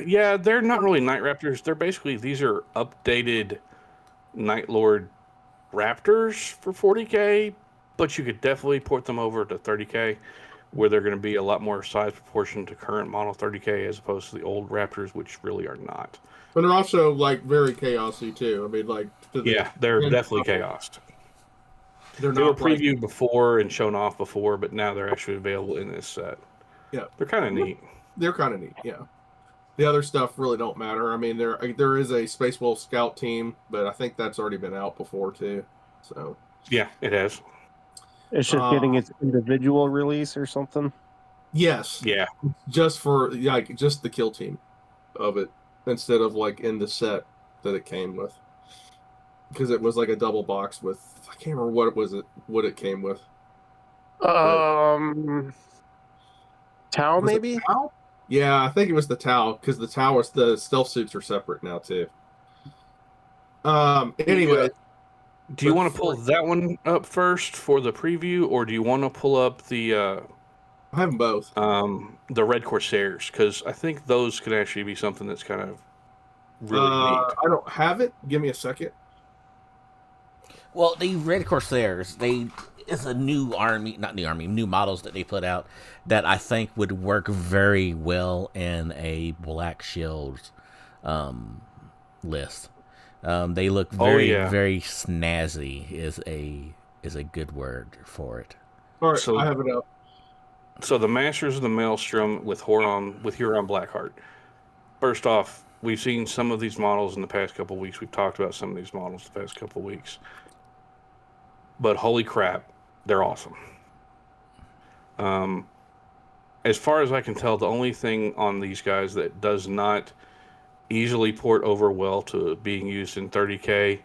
Yeah, they're not really Night Raptors. They're basically, these are updated Night Lord Raptors for 40K, but you could definitely port them over to 30K, where they're going to be a lot more size proportion to current model 30K as opposed to the old Raptors, which really are not. But they're also like very chaosy too. I mean, like they're definitely chaosed. They were previewed before and shown off before, but now they're actually available in this set. Yeah, they're kind of neat. They're kind of neat. Yeah. The other stuff really don't matter. I mean, there is a Space Wolf Scout team, but I think that's already been out before too. So yeah, it has. It's just getting its individual release or something. Yes. Yeah. Just for just the kill team of it instead of like in the set that it came with, because it was like a double box with, I can't remember what it came with. Tau maybe. Tau? Yeah, I think it was the Tau, because the stealth suits are separate now too. Anyway, do you want to pull that one up first for the preview, or do you want to pull up the? I have them both. The Red Corsairs, because I think those could actually be something that's kind of really neat. I don't have it. Give me a second. Well, the Red Corsairs, it's a new models that they put out that I think would work very well in a Black Shield list. They look very snazzy is a good word for it. All right, so I have it up. So the Masters of the Maelstrom with Huron Blackheart. First off, we've seen some of these models in the past couple of weeks. We've talked about some of these models the past couple of weeks. But holy crap, they're awesome. As far as I can tell, the only thing on these guys that does not easily port over well to being used in 30K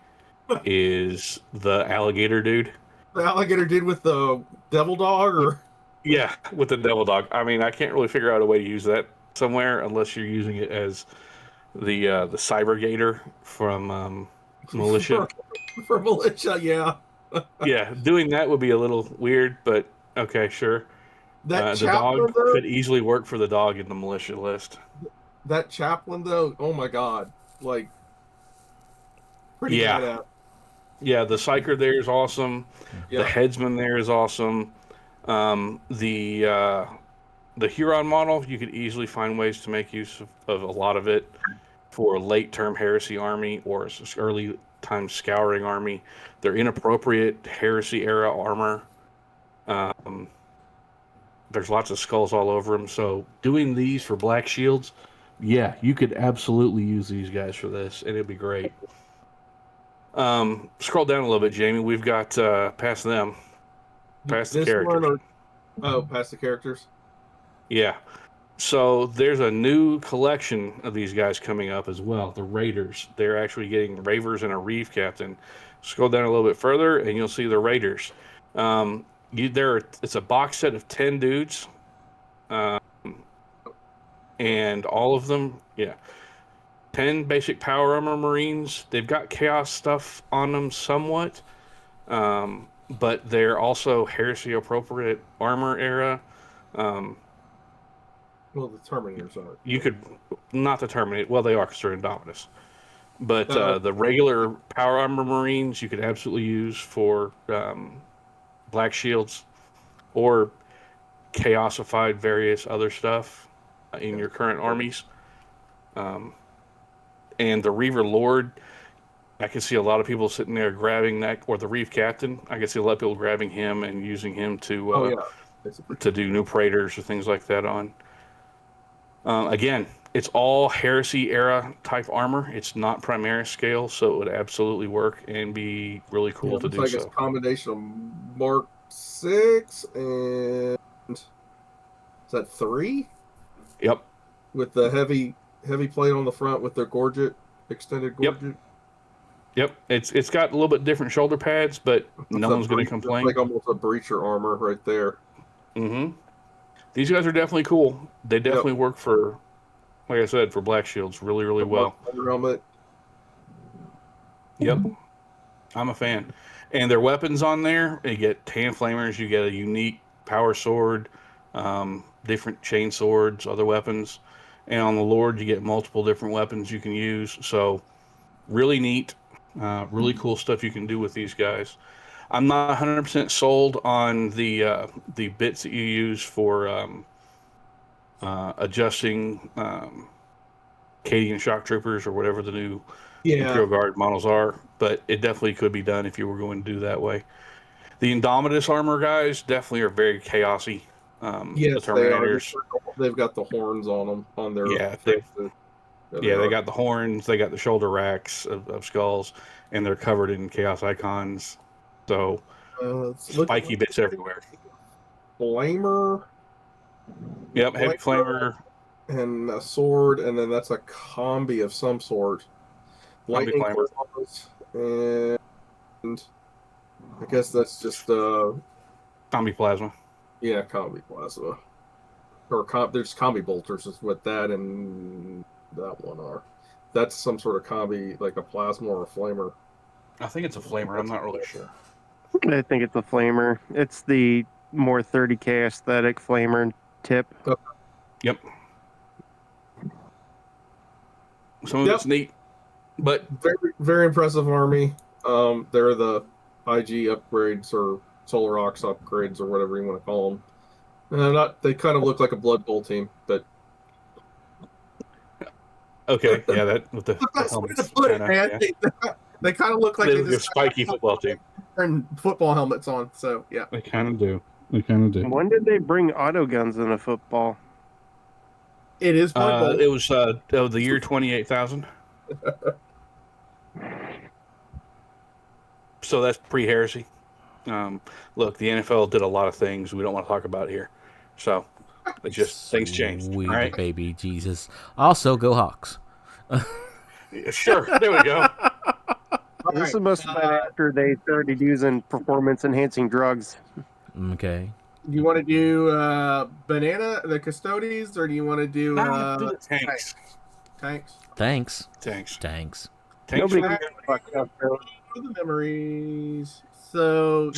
is the alligator dude. The alligator dude with the devil dog, or? Yeah, with the devil dog. I mean, I can't really figure out a way to use that somewhere unless you're using it as the cyber gator from Militia. For Militia, yeah. Yeah, doing that would be a little weird, but okay, sure. That the dog could easily work for the dog in the Militia list. That chaplain, though, oh my god, like pretty badass. Yeah, the Psyker there is awesome. Yeah. The Headsman there is awesome. The Huron model, you could easily find ways to make use of a lot of it for a late-term Heresy army or early-time Scouring army. They're inappropriate Heresy-era armor. There's lots of skulls all over them, so doing these for Black Shields, yeah, you could absolutely use these guys for this, and it'd be great. Scroll down a little bit, Jamie. We've got past them. Past the characters. Past the characters? Yeah. So there's a new collection of these guys coming up as well, the Raiders. They're actually getting Ravers and a Reeve Captain. Scroll down a little bit further, and you'll see the Raiders. It's a box set of 10 dudes. And all of them, 10 basic power armor Marines. They've got Chaos stuff on them somewhat. But they're also Heresy appropriate armor era. Well, the Terminators are. You could not the Terminator. Well, they are because they're Indominus. But the regular power armor Marines you could absolutely use for Black Shields or Chaosified various other stuff in your current armies. And the Reaver Lord, I can see a lot of people sitting there grabbing that, or the Reeve Captain. I can see a lot of people grabbing him and using him to do new Praetors or things like that on. Again, it's all Heresy era type armor. It's not Primaris scale, so it would absolutely work and be really cool to do so. It's a combination of Mark 6 and is that 3? Yep. With the heavy plate on the front with their gorget, extended gorget. Yep. It's got a little bit different shoulder pads, but no one's going to complain. It's like almost a breacher armor right there. Mm-hmm. These guys are definitely cool. They definitely work for like I said, for black shields, really, really well. Helmet. Yep, I'm a fan. And their weapons on there, you get hand flamers, you get a unique power sword, different chain swords, other weapons. And on the Lord, you get multiple different weapons you can use. So, really neat, really cool stuff you can do with these guys. I'm not 100% sold on the bits that you use for adjusting Cadian shock troopers or whatever the new Imperial Guard models are, but it definitely could be done if you were going to do that way. The Indomitus armor guys definitely are very chaosy. Yes, the Terminators. They've got the horns on them on their. They got the horns. They got the shoulder racks of skulls, and they're covered in chaos icons. So spiky bits everywhere. Flamer. Yep, heavy flamer. And a sword, and then that's a combi of some sort. Lightning claws, and I guess that's just combi plasma. Yeah, combi plasma. Or there's combi bolters is what that and that one are. That's some sort of combi, like a plasma or a flamer. I think it's a flamer. I'm not really sure. I think it's a flamer. It's the more 30K aesthetic flamer tip. Yep. Some of it's neat, but very, very impressive army. They're the IG upgrades or Solar Ox upgrades or whatever you want to call them. They kind of look like a Blood Bowl team, but okay, yeah, that with the helmets. They kind of look like a spiky football team. And football helmets on, so yeah. They kind of do. When did they bring auto guns into football? It is Blood Bowl. It was the year 28,000. So that's pre-heresy. Look, the NFL did a lot of things we don't want to talk about here. So things changed. Sweet right? Baby Jesus. Also, go Hawks. Sure, there we go. This must have been after they started using performance-enhancing drugs. Okay. Do you want to do the Custodes, or do you want to do the tanks? Thanks. Nobody the memories. So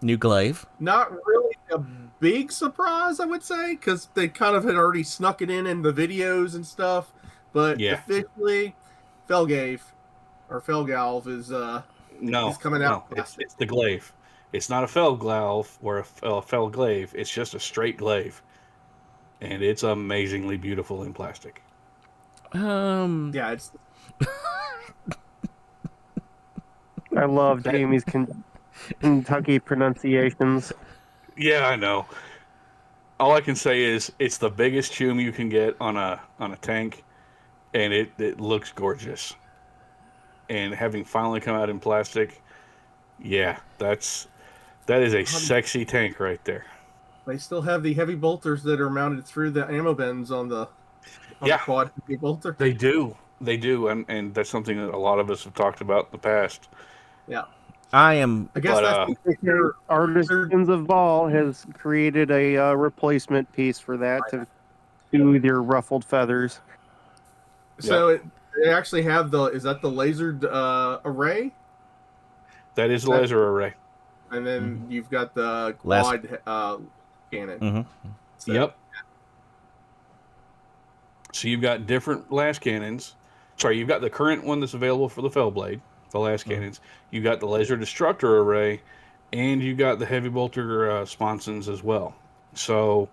new glaive. Not really a big surprise, I would say, because they kind of had already snuck it in the videos and stuff. But officially, Felgalv is coming out. It's the glaive. It's not a Felgalv or a Felglaive. It's just a straight glaive, and it's amazingly beautiful in plastic. Yeah, it's. I love Jamie's Kentucky pronunciations. Yeah, I know. All I can say is it's the biggest chum you can get on a tank, and it looks gorgeous. And having finally come out in plastic, yeah, that is a sexy tank right there. They still have the heavy bolters that are mounted through the ammo bins on the quad heavy bolter. They do, and that's something that a lot of us have talked about in the past. Yeah. I guess that's Artisans of Ball has created a replacement piece for that to do your ruffled feathers. So they actually have is that the lasered array? That is the laser array. And then you've got the quad cannon. Mm-hmm. So, yep. So you've got different las cannons. Sorry, you've got the current one that's available for the Fellblade, the las cannons. You got the laser destructor array, and you got the heavy bolter sponsons as well. So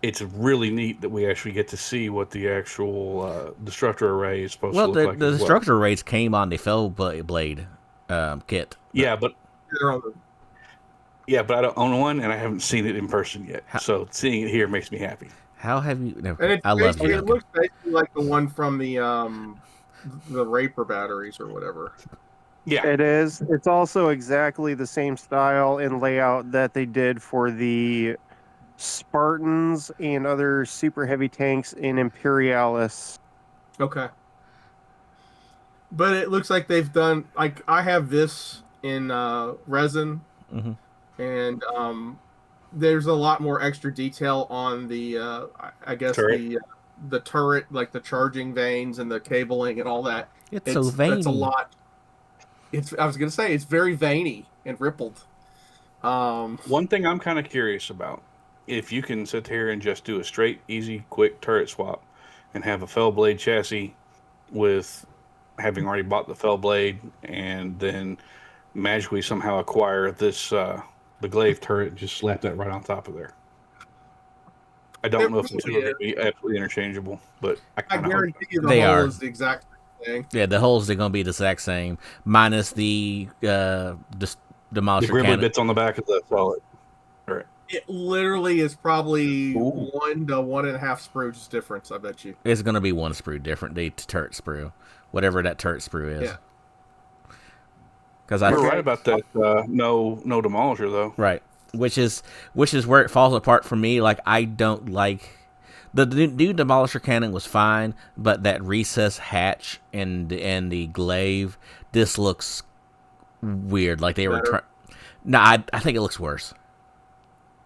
it's really neat that we actually get to see what the actual destructor array is supposed to look like. The destructor arrays came on the Fellblade kit. Yeah, but I don't own one, and I haven't seen it in person yet. So seeing it here makes me happy. How have you? I love you. It looks basically like the one from the Raper batteries or whatever. Yeah, it is. It's also exactly the same style and layout that they did for the Spartans and other super heavy tanks in Imperialis. Okay. But it looks like they've done, like, I have this in resin, and there's a lot more extra detail on the, I guess, turret. the turret, like the charging vanes and the cabling and all that. It's so veiny. It's a lot. I was gonna say it's very veiny and rippled. One thing I'm kind of curious about, if you can sit here and just do a straight, easy, quick turret swap and have a fell blade chassis with having already bought the fell blade and then magically somehow acquire this the glaive turret, just slap that right on top of there. I don't know if the two are going to be absolutely interchangeable, but I guarantee you the hole is the exact same thing. Yeah, the holes are going to be the exact same, minus the demolisher cannon bits on the back of the solid. Right. It literally is probably 1 to 1.5 sprues difference. I bet you it's going to be 1 sprue different. The turret sprue, whatever that turret sprue is. Yeah. Because you're right about that. No demolisher though. Right. Which is where it falls apart for me. Like, I don't like the new demolisher cannon was fine, but that recess hatch and the glaive, this looks weird. Like they were trying. No, I think it looks worse.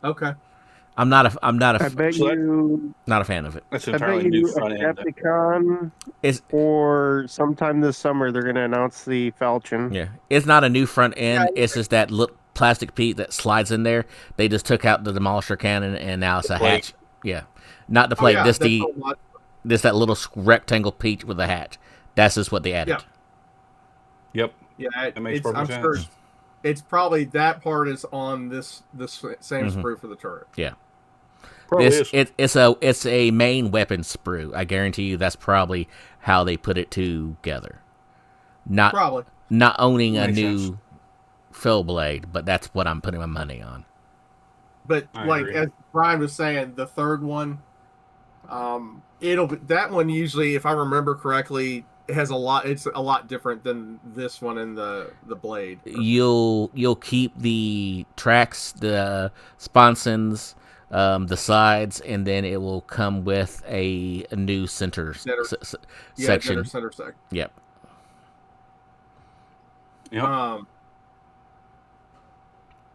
Okay. I'm not a not a fan of it. That's entirely new front end. Adepticon or sometime this summer they're going to announce the Falchion. Yeah, it's not a new front end. It's just that little plastic piece that slides in there. They just took out the demolisher cannon and now it's a hatch. Yeah, not the plate. This that little rectangle piece with a hatch. That's just what they added. Yep. Yeah, I'm sure it's probably that part is on this same sprue for the turret. Yeah. It's a main weapon sprue. I guarantee you that's probably how they put it together. Not owning a new fell blade, but that's what I'm putting my money on. But as Brian was saying, the third one, that one usually, if I remember correctly, it has it's a lot different than this one and the blade. You'll keep the tracks, the sponsons, the sides, and then it will come with a new center section. Center section. Yep. And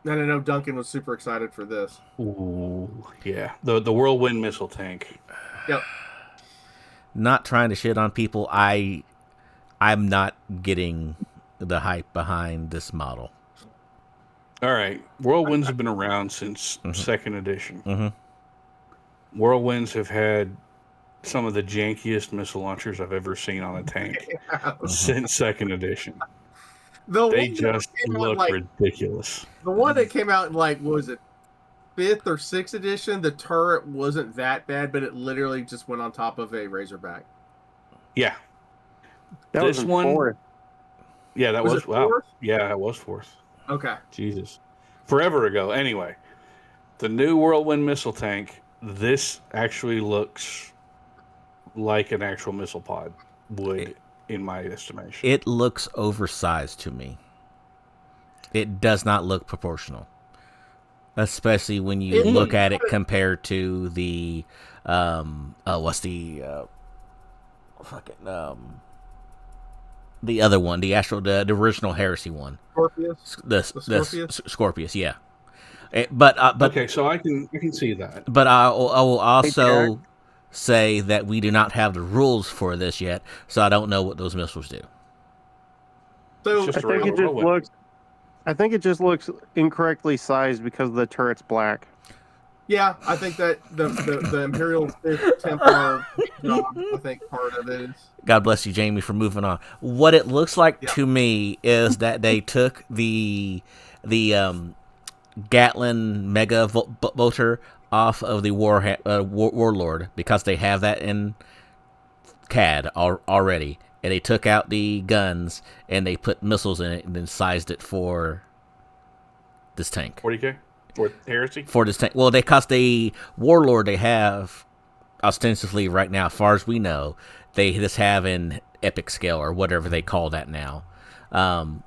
I know Duncan was super excited for this. Ooh, yeah. The whirlwind missile tank. Yep. Not trying to shit on people. I'm not getting the hype behind this model. All right. Whirlwinds have been around since second edition. Mm-hmm. Whirlwinds have had some of the jankiest missile launchers I've ever seen on a tank since second edition. They just look ridiculous. The one that came out in what was it, 5th or 6th edition, the turret wasn't that bad, but it literally just went on top of a Razorback. Yeah. That was one. 4th. Yeah, that was wow. 4th? Yeah, that was 4th. Okay. Jesus. Forever ago. Anyway, the new Whirlwind missile tank, this actually looks like an actual missile pod would, in my estimation. It looks oversized to me. It does not look proportional. Especially when you look at it compared to the the other one, the original Heresy one. Scorpius? The Scorpius, yeah. But okay, so I can see that. But I will also say that we do not have the rules for this yet, so I don't know what those missiles do. So I think it just looks incorrectly sized because the turret's black. Yeah, I think that the Imperial Templar job, I think part of it is. God bless you, Jamie, for moving on. What it looks like to me is that they took the Gatlin Mega Bolter off of the Warlord because they have that in CAD already, and they took out the guns and they put missiles in it and then sized it for this tank. 40K? For Heresy? For this tank. Well, because the Warlord they have ostensibly right now, as far as we know, they just have an epic scale or whatever they call that now.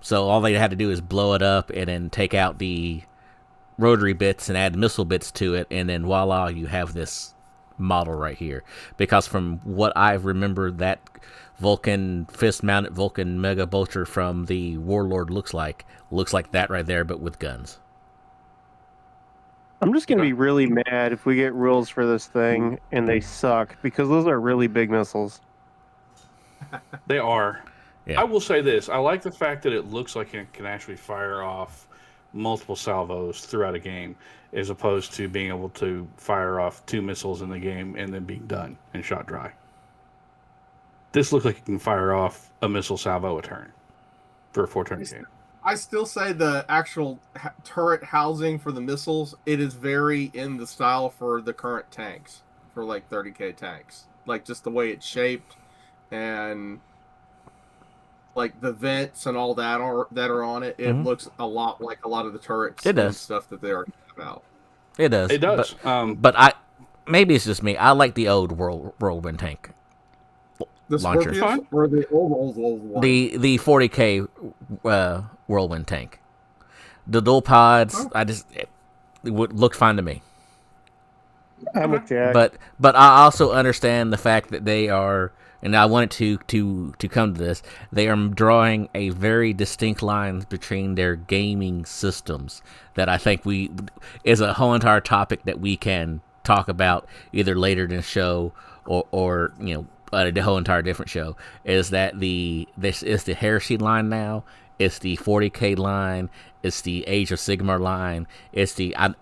So all they had to do is blow it up and then take out the rotary bits and add missile bits to it, and then voila, you have this model right here. Because from what I remember, that Vulcan fist-mounted Vulcan Mega Bolter from the Warlord looks like that right there, but with guns. I'm just gonna be really mad if we get rules for this thing and they suck, because those are really big missiles. They are. Yeah. I will say this. I like the fact that it looks like it can actually fire off multiple salvos throughout a game, as opposed to being able to fire off 2 missiles in the game and then being done and shot dry. This looks like it can fire off a missile salvo a turn for a 4-turn game. I still say the actual turret housing for the missiles, it is very in the style for the current tanks, for like 30K tanks. Like just the way it's shaped and like the vents and all that are on it. It looks a lot like a lot of the turrets and stuff that they already have out. It does. It does. But maybe it's just me. I like the old whirlwind tank. The launcher. Scorpions or the old one? The 40K whirlwind tank. The dual pods, it would look fine to me. I'm with Jack. But I also understand the fact that they are, and I wanted to come to this, they are drawing a very distinct line between their gaming systems that I think is a whole entire topic that we can talk about either later in the show or a whole entire different show. Is that this is the Heresy line now? It's the 40K line. It's the Age of Sigmar line. It's the I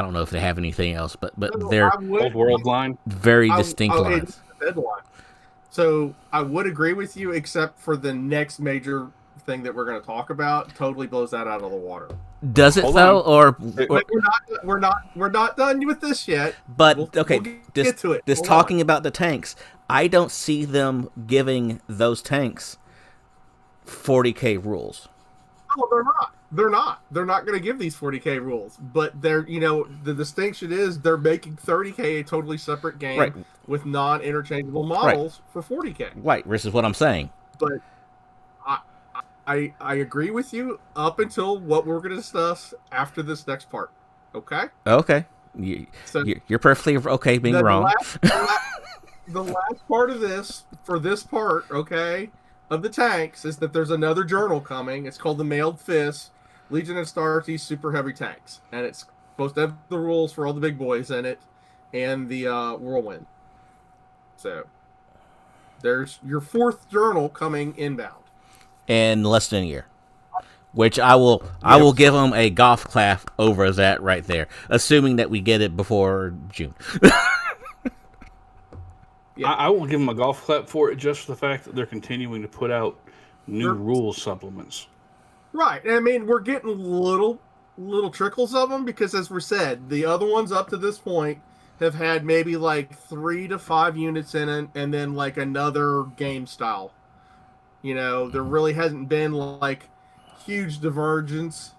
don't know if they have anything else, but they're Old World line. Very distinct lines. So I would agree with you, except for the next major thing that we're going to talk about. Totally blows that out of the water. Does it though, or we're not done with this yet? But we'll get to it. This talking about the tanks, I don't see them giving those tanks 40K rules. Oh, they're not. They're not going to give these 40K rules. But the distinction is they're making 30K a totally separate game with non-interchangeable models for 40K. Right. This is what I'm saying. But I agree with you up until what we're going to discuss after this next part. Okay? Okay. You're perfectly okay being wrong. The last part of this, for this part, okay, of the tanks, is that there's another journal coming. It's called the Mailed Fist, Legion of Astartes Super Heavy Tanks. And it's supposed to have the rules for all the big boys in it and the Whirlwind. So, there's your 4th journal coming inbound. In less than a year. Which I will give them a golf clap over that right there. Assuming that we get it before June. I will give them a golf clap for it, just for the fact that they're continuing to put out new rules supplements. Right. I mean, we're getting little trickles of them because, as we said, the other ones up to this point have had maybe like 3 to 5 units in it and then like another game style. There really hasn't been like huge divergence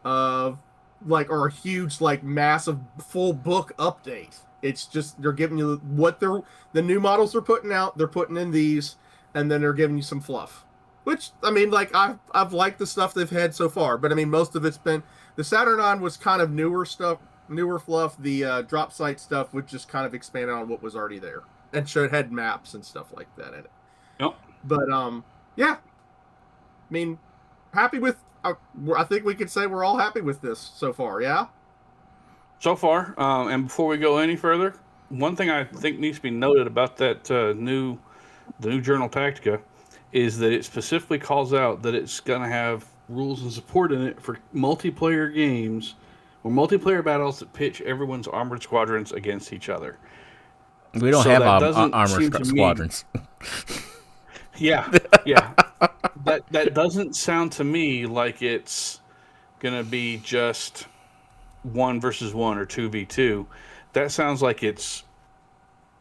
of like, or a huge like massive full book update. It's just they're giving you what the new models they're putting out. They're putting in these, and then they're giving you some fluff. Which I mean, like I've liked the stuff they've had so far, but I mean most of it's been the Saturn was kind of newer stuff, newer fluff. The drop site stuff would just kind of expand on what was already there and had maps and stuff like that in it. Yep. But yeah, I mean, happy with. I think we could say we're all happy with this so far. Yeah. So far, and before we go any further, one thing I think needs to be noted about that the new Journal Tactica is that it specifically calls out that it's going to have rules and support in it for multiplayer games or multiplayer battles that pitch everyone's armored squadrons against each other. We don't have armored squadrons. Yeah. That doesn't sound to me like it's going to be just 1 versus 1 or 2v2. That sounds like it's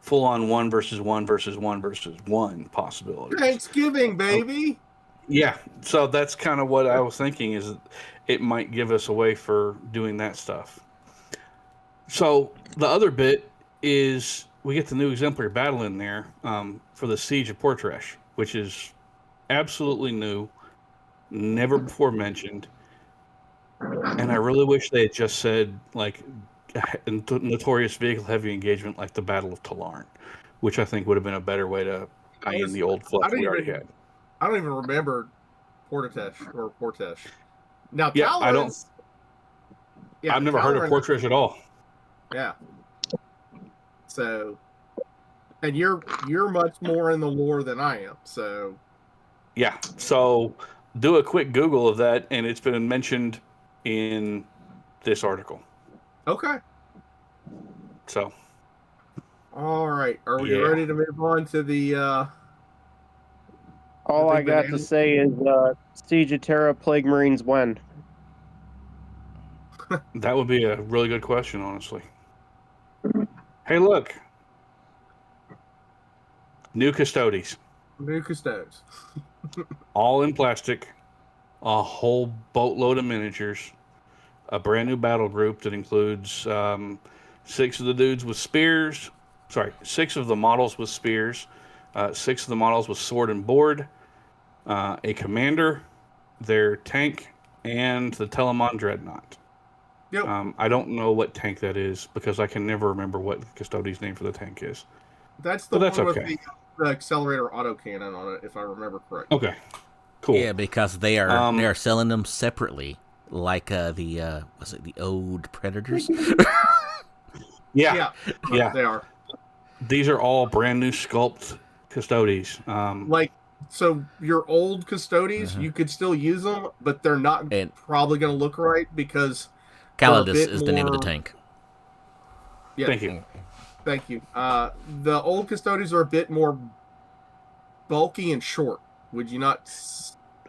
full on 1 versus 1 versus 1 versus 1 possibilities. Thanksgiving, baby. Yeah, so that's kind of what I was thinking, is it might give us a way for doing that stuff. So the other bit is we get the new exemplary battle in there for the Siege of Portresh, which is absolutely new, never before mentioned. And I really wish they had just said, like, notorious vehicle heavy engagement like the Battle of Talarn, which I think would have been a better way to tie in the old fluff we already had. I don't even remember Portesh. Now, yeah, I don't. Yeah, I've never heard of Portresh at all. Yeah. So, and you're much more in the lore than I am. So, Yeah. So do a quick Google of that, and it's been mentioned in this article. okay. So. All right. Are we ready to move on to the? All I got to say is Siege of Terra, Plague Marines when? That would be a really good question, honestly. Hey, look. New Custodes. New Custodes. All in plastic. A whole boatload of miniatures. A brand new battle group that includes 6 of the dudes with spears. Sorry, 6 of the models with spears. 6 of the models with sword and board. A commander. Their tank. And the Telemon Dreadnought. Yep. I don't know what tank that is because I can never remember what Custodes' name for the tank is. That's the one with the accelerator autocannon on it, if I remember correctly. Okay, cool. Yeah, because they are selling them separately, like the old Predators. Yeah, they are. These are all brand new sculpt Custodes. So your old Custodes, you could still use them, but they're not probably going to look right because Calidus is the name of the tank. Yeah, Thank you. Thank you. The old Custodes are a bit more bulky and short. Would you not?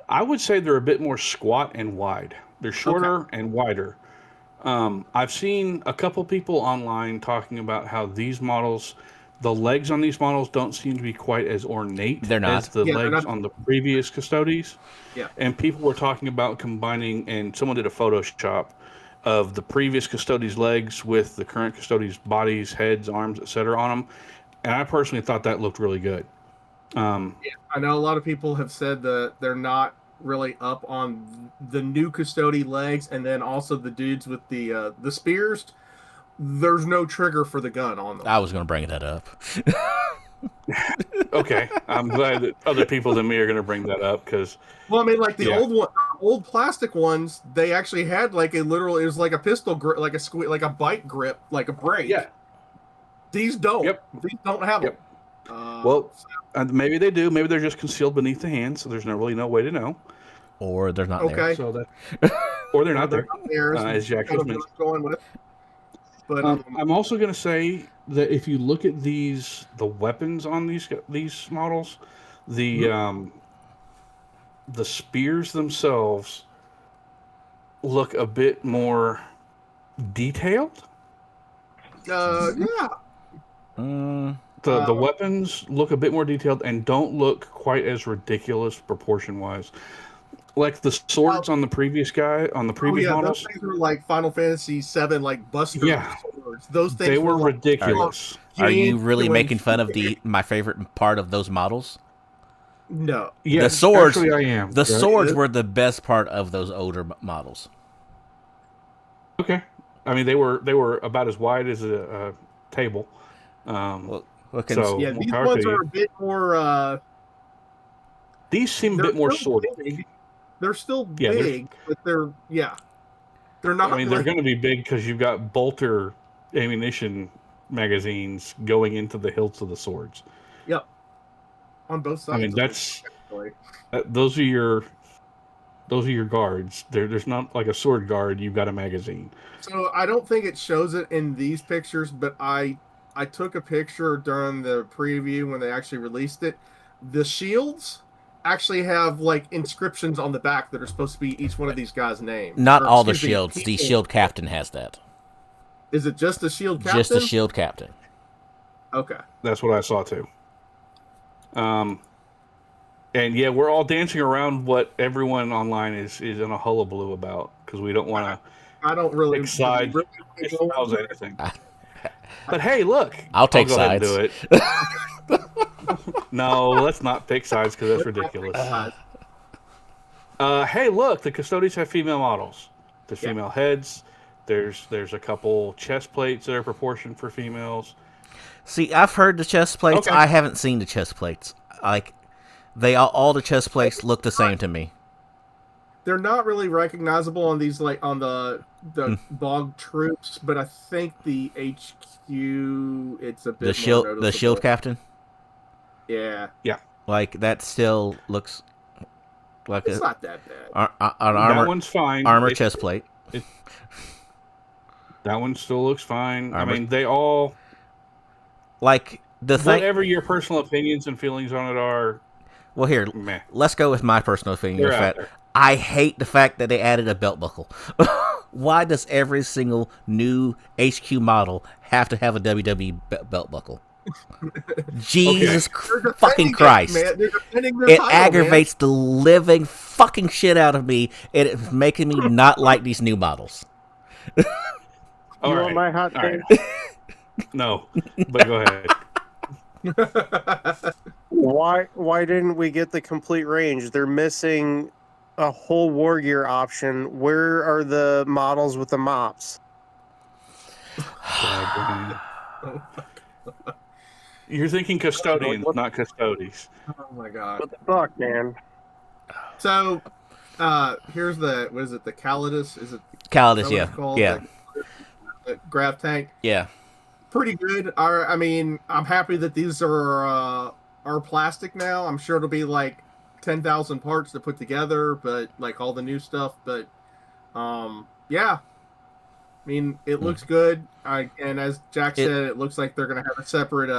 I would say they're a bit more squat and wide. They're shorter and wider. I've seen a couple people online talking about how these models, the legs on these models don't seem to be quite as ornate as the legs on the previous Custodes. Yeah. And people were talking about combining, and someone did a Photoshop of the previous Custodes' legs with the current Custodes' bodies, heads, arms, etc. on them. And I personally thought that looked really good. I know a lot of people have said that they're not really up on the new Custode legs, and then also the dudes with the spears. There's no trigger for the gun on them. I was going to bring that up. Okay, I'm glad that other people than me are going to bring that up because. Well, I mean, like the old plastic ones, they actually had like it was like a pistol grip, like a bite grip, like a brake. Yeah. These don't. Yep. These don't have them. Maybe they do. Maybe they're just concealed beneath the hand, so there's really no way to know. Or they're not there. So or they're not there. As Jack just mentioned. Going with. But I'm also going to say that if you look at the weapons on these models, the spears themselves look a bit more detailed. Yeah. The weapons look a bit more detailed and don't look quite as ridiculous proportion-wise. Like the swords on the previous models. Those things were like Final Fantasy VII, like Buster swords. Those things they were ridiculous. Are you really making fun of my favorite part of those models? No. Yeah, the swords. Actually, I am. The swords were the best part of those older models. Okay, I mean they were about as wide as a table. These ones are a bit more. These seem a bit more sorted. They're still big, but they're not. I mean, they're going to be big because you've got bolter ammunition magazines going into the hilts of the swords. Yep. On both sides. I mean, those are your guards. There's not like a sword guard. You've got a magazine. So I don't think it shows it in these pictures, but I took a picture during the preview when they actually released it. The shields actually have like inscriptions on the back that are supposed to be each one of these guys' names. Not all the shields. The shield captain has that. Is it just the shield captain? Just the shield captain. Okay. That's what I saw too. And yeah, we're all dancing around what everyone online is in a hullabaloo about because we don't want to. I don't really pick sides. Anything. But hey, look, I'll take sides. Ahead and do it. No, let's not pick sides because that's ridiculous. Hey, look, the Custodes have female models. There's female heads. There's a couple chest plates that are proportioned for females. See, I've heard the chest plates. Okay. I haven't seen the chest plates. Like, all the chest plates look the same to me. they're not really recognizable on these, like on the bog troops, but I think the HQ it's a bit the shield, more the shield captain. Yeah, like that still looks like it's not that bad. An armor. That one's fine. Armor chest plate. That one still looks fine. Armor. I mean, they all like the thing. Whatever your personal opinions and feelings on it are. Well, here, meh. Let's go with my personal opinion. I hate the fact that they added a belt buckle. Why does every single new HQ model have to have a WWE belt buckle? Jesus fucking Christ. It aggravates the living fucking shit out of me, and it's making me not like these new models. You want my hot take? No, but go ahead. Why didn't we get the complete range? They're missing a whole war gear option. Where are the models with the mops? You're thinking custodians, not custodies. Oh my god. What the fuck, man? So, here's the, what is it, the Calidus? Is it Calidus, yeah. The grav tank? Yeah. Pretty good. I mean, I'm happy that these are plastic now. I'm sure it'll be like 10,000 parts to put together, but like all the new stuff. But yeah, I mean, it looks good. And as Jack said, it looks like they're gonna have a separate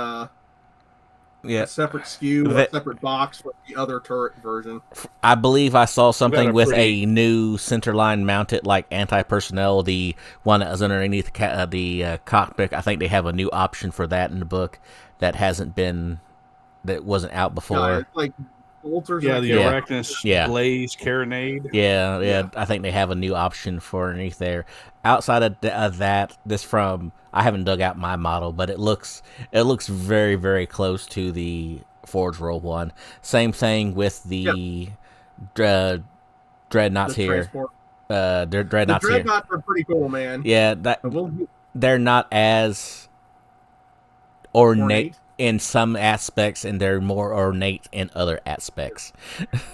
separate SKU, a separate box for the other turret version. I believe I saw something with a new centerline mounted like anti-personnel, the one that was underneath the cockpit. I think they have a new option for that in the book that wasn't out before. Like bolters. Yeah, the Arachnus Blaze Carronade. Yeah, I think they have a new option for underneath there. Outside of that, I haven't dug out my model, but it looks very, very close to the Forge World one. Same thing with the dreadnoughts here. Dreadnoughts here. Dreadnoughts are pretty cool, man. Yeah, they're not as ornate in some aspects, and they're more ornate in other aspects.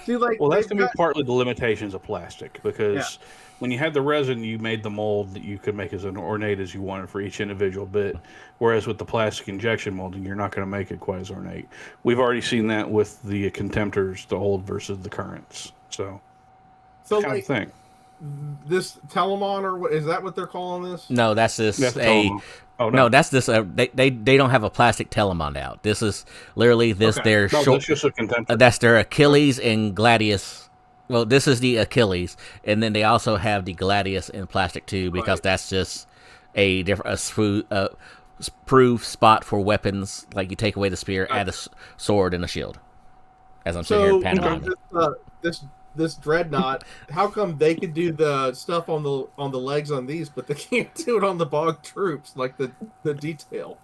See, like, well, that's going to be partly the limitations of plastic, because when you had the resin, you made the mold that you could make as an ornate as you wanted for each individual bit, whereas with the plastic injection molding, you're not going to make it quite as ornate. We've already seen that with the Contemptors, the old versus the currents. So kind of thing. This Telemon, or what, is that what they're calling this? No, that's this Oh, no, that's this. They don't have a plastic Telemon out. This is literally this. Their short. That's just a Contemptor. That's their Achilles and Gladius. Well, this is the Achilles, and then they also have the Gladius in plastic too, because that's just a different proof spot for weapons. Like you take away the spear, add a sword and a shield. As I'm sitting here panning this dreadnought, how come they could do the stuff on the legs on these, but they can't do it on the bog troops, like the detail?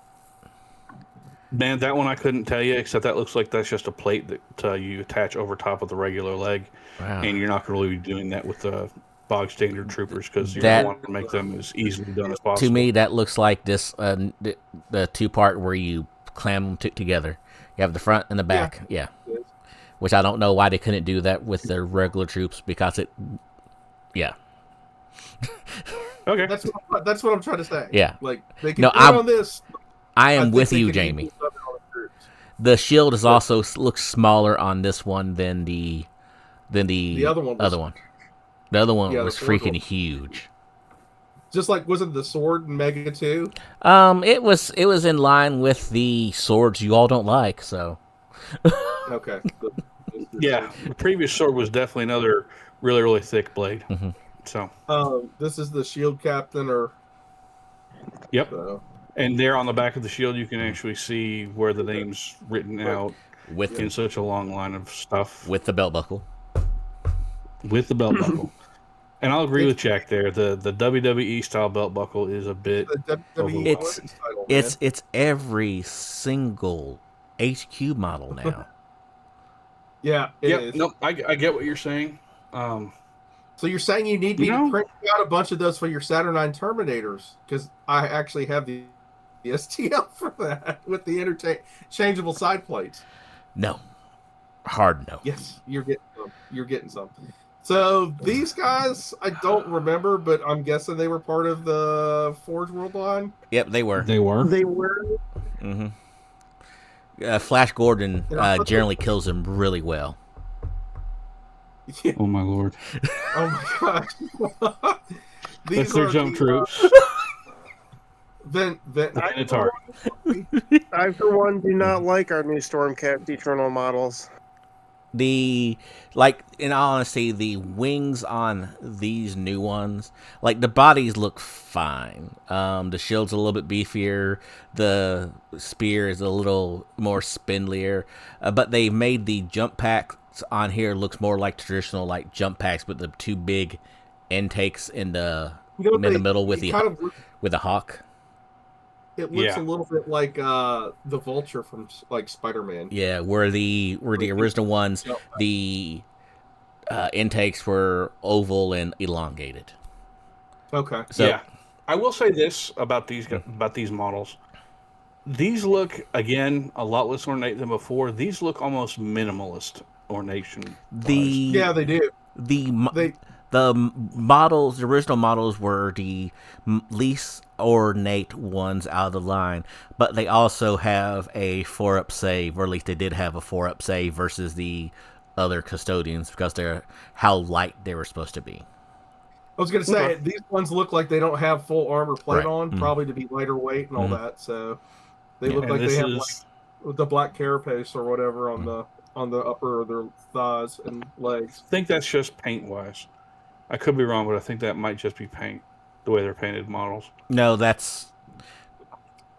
Man, that one I couldn't tell you, except that looks like that's just a plate that you attach over top of the regular leg. Wow. And you're not going to really be doing that with the bog standard troopers, because you want to make them as easily done as possible. To me, that looks like this the two-part where you clam them together. You have the front and the back. Yeah. Which I don't know why they couldn't do that with their regular troops, because Okay. That's what I'm trying to say. Yeah. Like, they can do it on this. I am with you, Jamie. The shield is also looks smaller on this one than the other one. The other one was freaking huge. Just like, wasn't the sword in Mega 2? It was in line with the swords you all don't like, so. Okay. Yeah, the previous sword was definitely another really, really thick blade. Mm-hmm. So. This is the shield captain, or. Yep. And there on the back of the shield, you can actually see where the name's written out in such a long line of stuff. With the belt buckle. And I'll agree with Jack there. The WWE style belt buckle is a bit. It's every single HQ model now. Yeah. It is. No, I get what you're saying. So you're saying you need me to print out a bunch of those for your Saturnine Terminators? Because I actually have the STL for that with the interchangeable side plates. No. Hard no. Yes, you're getting some. So these guys, I don't remember, but I'm guessing they were part of the Forge World line. Yep, they were. They were. Mm-hmm. Flash Gordon generally kills them really well. Yeah. Oh my lord! Oh my gosh! That's their jump troops. Minotaur. I, for one, do not like our new Stormcat Dethroned models. In all honesty, the wings on these new ones, like the bodies look fine. The shield's a little bit beefier. The spear is a little more spindlier. But they made the jump packs on here looks more like traditional like jump packs with the two big intakes in the middle with the hawk. It looks a little bit like the Vulture from like Spider-Man. Yeah, where the original ones, the intakes were oval and elongated. Okay. So, yeah, I will say this about these models. These look again a lot less ornate than before. These look almost minimalist ornation. Yeah, they do. The models, the original models, were the least ornate ones out of the line, but they also have a 4-up save, or at least they did have a 4-up save versus the other custodians because they're how light they were supposed to be. I was going to say, these ones look like they don't have full armor plate on, probably to be lighter weight and all that, so they look like they have like the black carapace or whatever on the upper of their thighs and legs. I think that's just paint-wise. I could be wrong, but I think that might just be paint, the way they're painted models. No, that's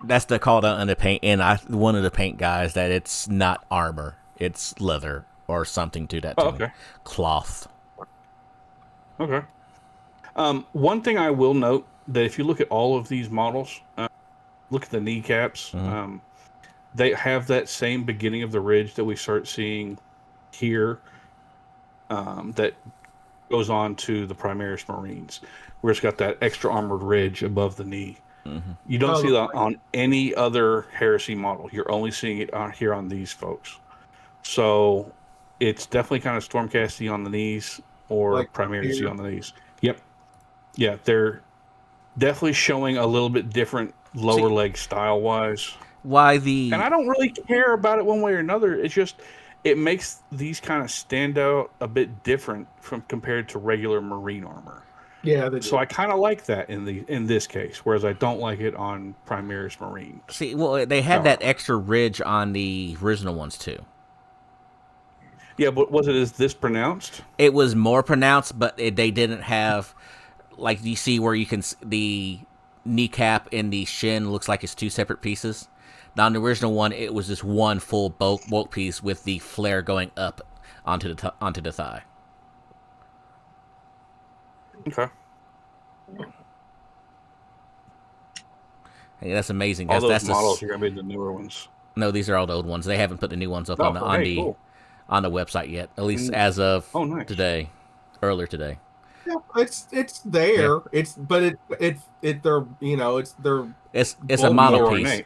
the call out on the paint, and one of the paint guys that it's not armor, it's leather or something to that tune. Cloth. Okay. One thing I will note that if you look at all of these models, look at the kneecaps. They have that same beginning of the ridge that we start seeing here. That goes on to the Primaris Marines, where it's got that extra armored ridge above the knee. You don't see that on any other Heresy model. You're only seeing it here on these folks. So it's definitely kind of Stormcasty on the knees or like Primaris on the knees. Yep. Yeah, they're definitely showing a little bit different lower leg style-wise. And I don't really care about it one way or another. It's just it makes these kind of stand out a bit different from compared to regular Marine armor. Yeah, so I kind of like that in this case, whereas I don't like it on Primaris Marine. See, well, they had that extra ridge on the original ones too. Yeah, but was it as this pronounced? It was more pronounced, but they didn't have, like you see where you can the kneecap and the shin looks like it's two separate pieces. Now, on the original one, it was just one full bulk piece with the flare going up onto the thigh. Okay. Hey, that's amazing. All those models are going to be the newer ones. No, these are all the old ones. They haven't put the new ones up on the website yet, at least as of today, earlier today. Yeah, it's there. Yeah. It's a model piece.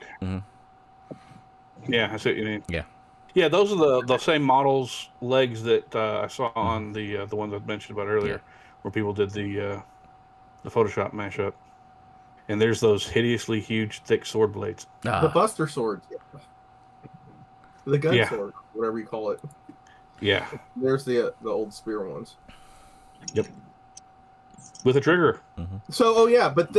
Yeah, I see what you mean. Yeah. Yeah, those are the same models legs that I saw on the ones I mentioned about earlier, where people did the Photoshop mashup. And there's those hideously huge, thick sword blades. The Buster swords. Yeah. The gun sword, whatever you call it. Yeah. There's the old spear ones. Yep. With a trigger. So, but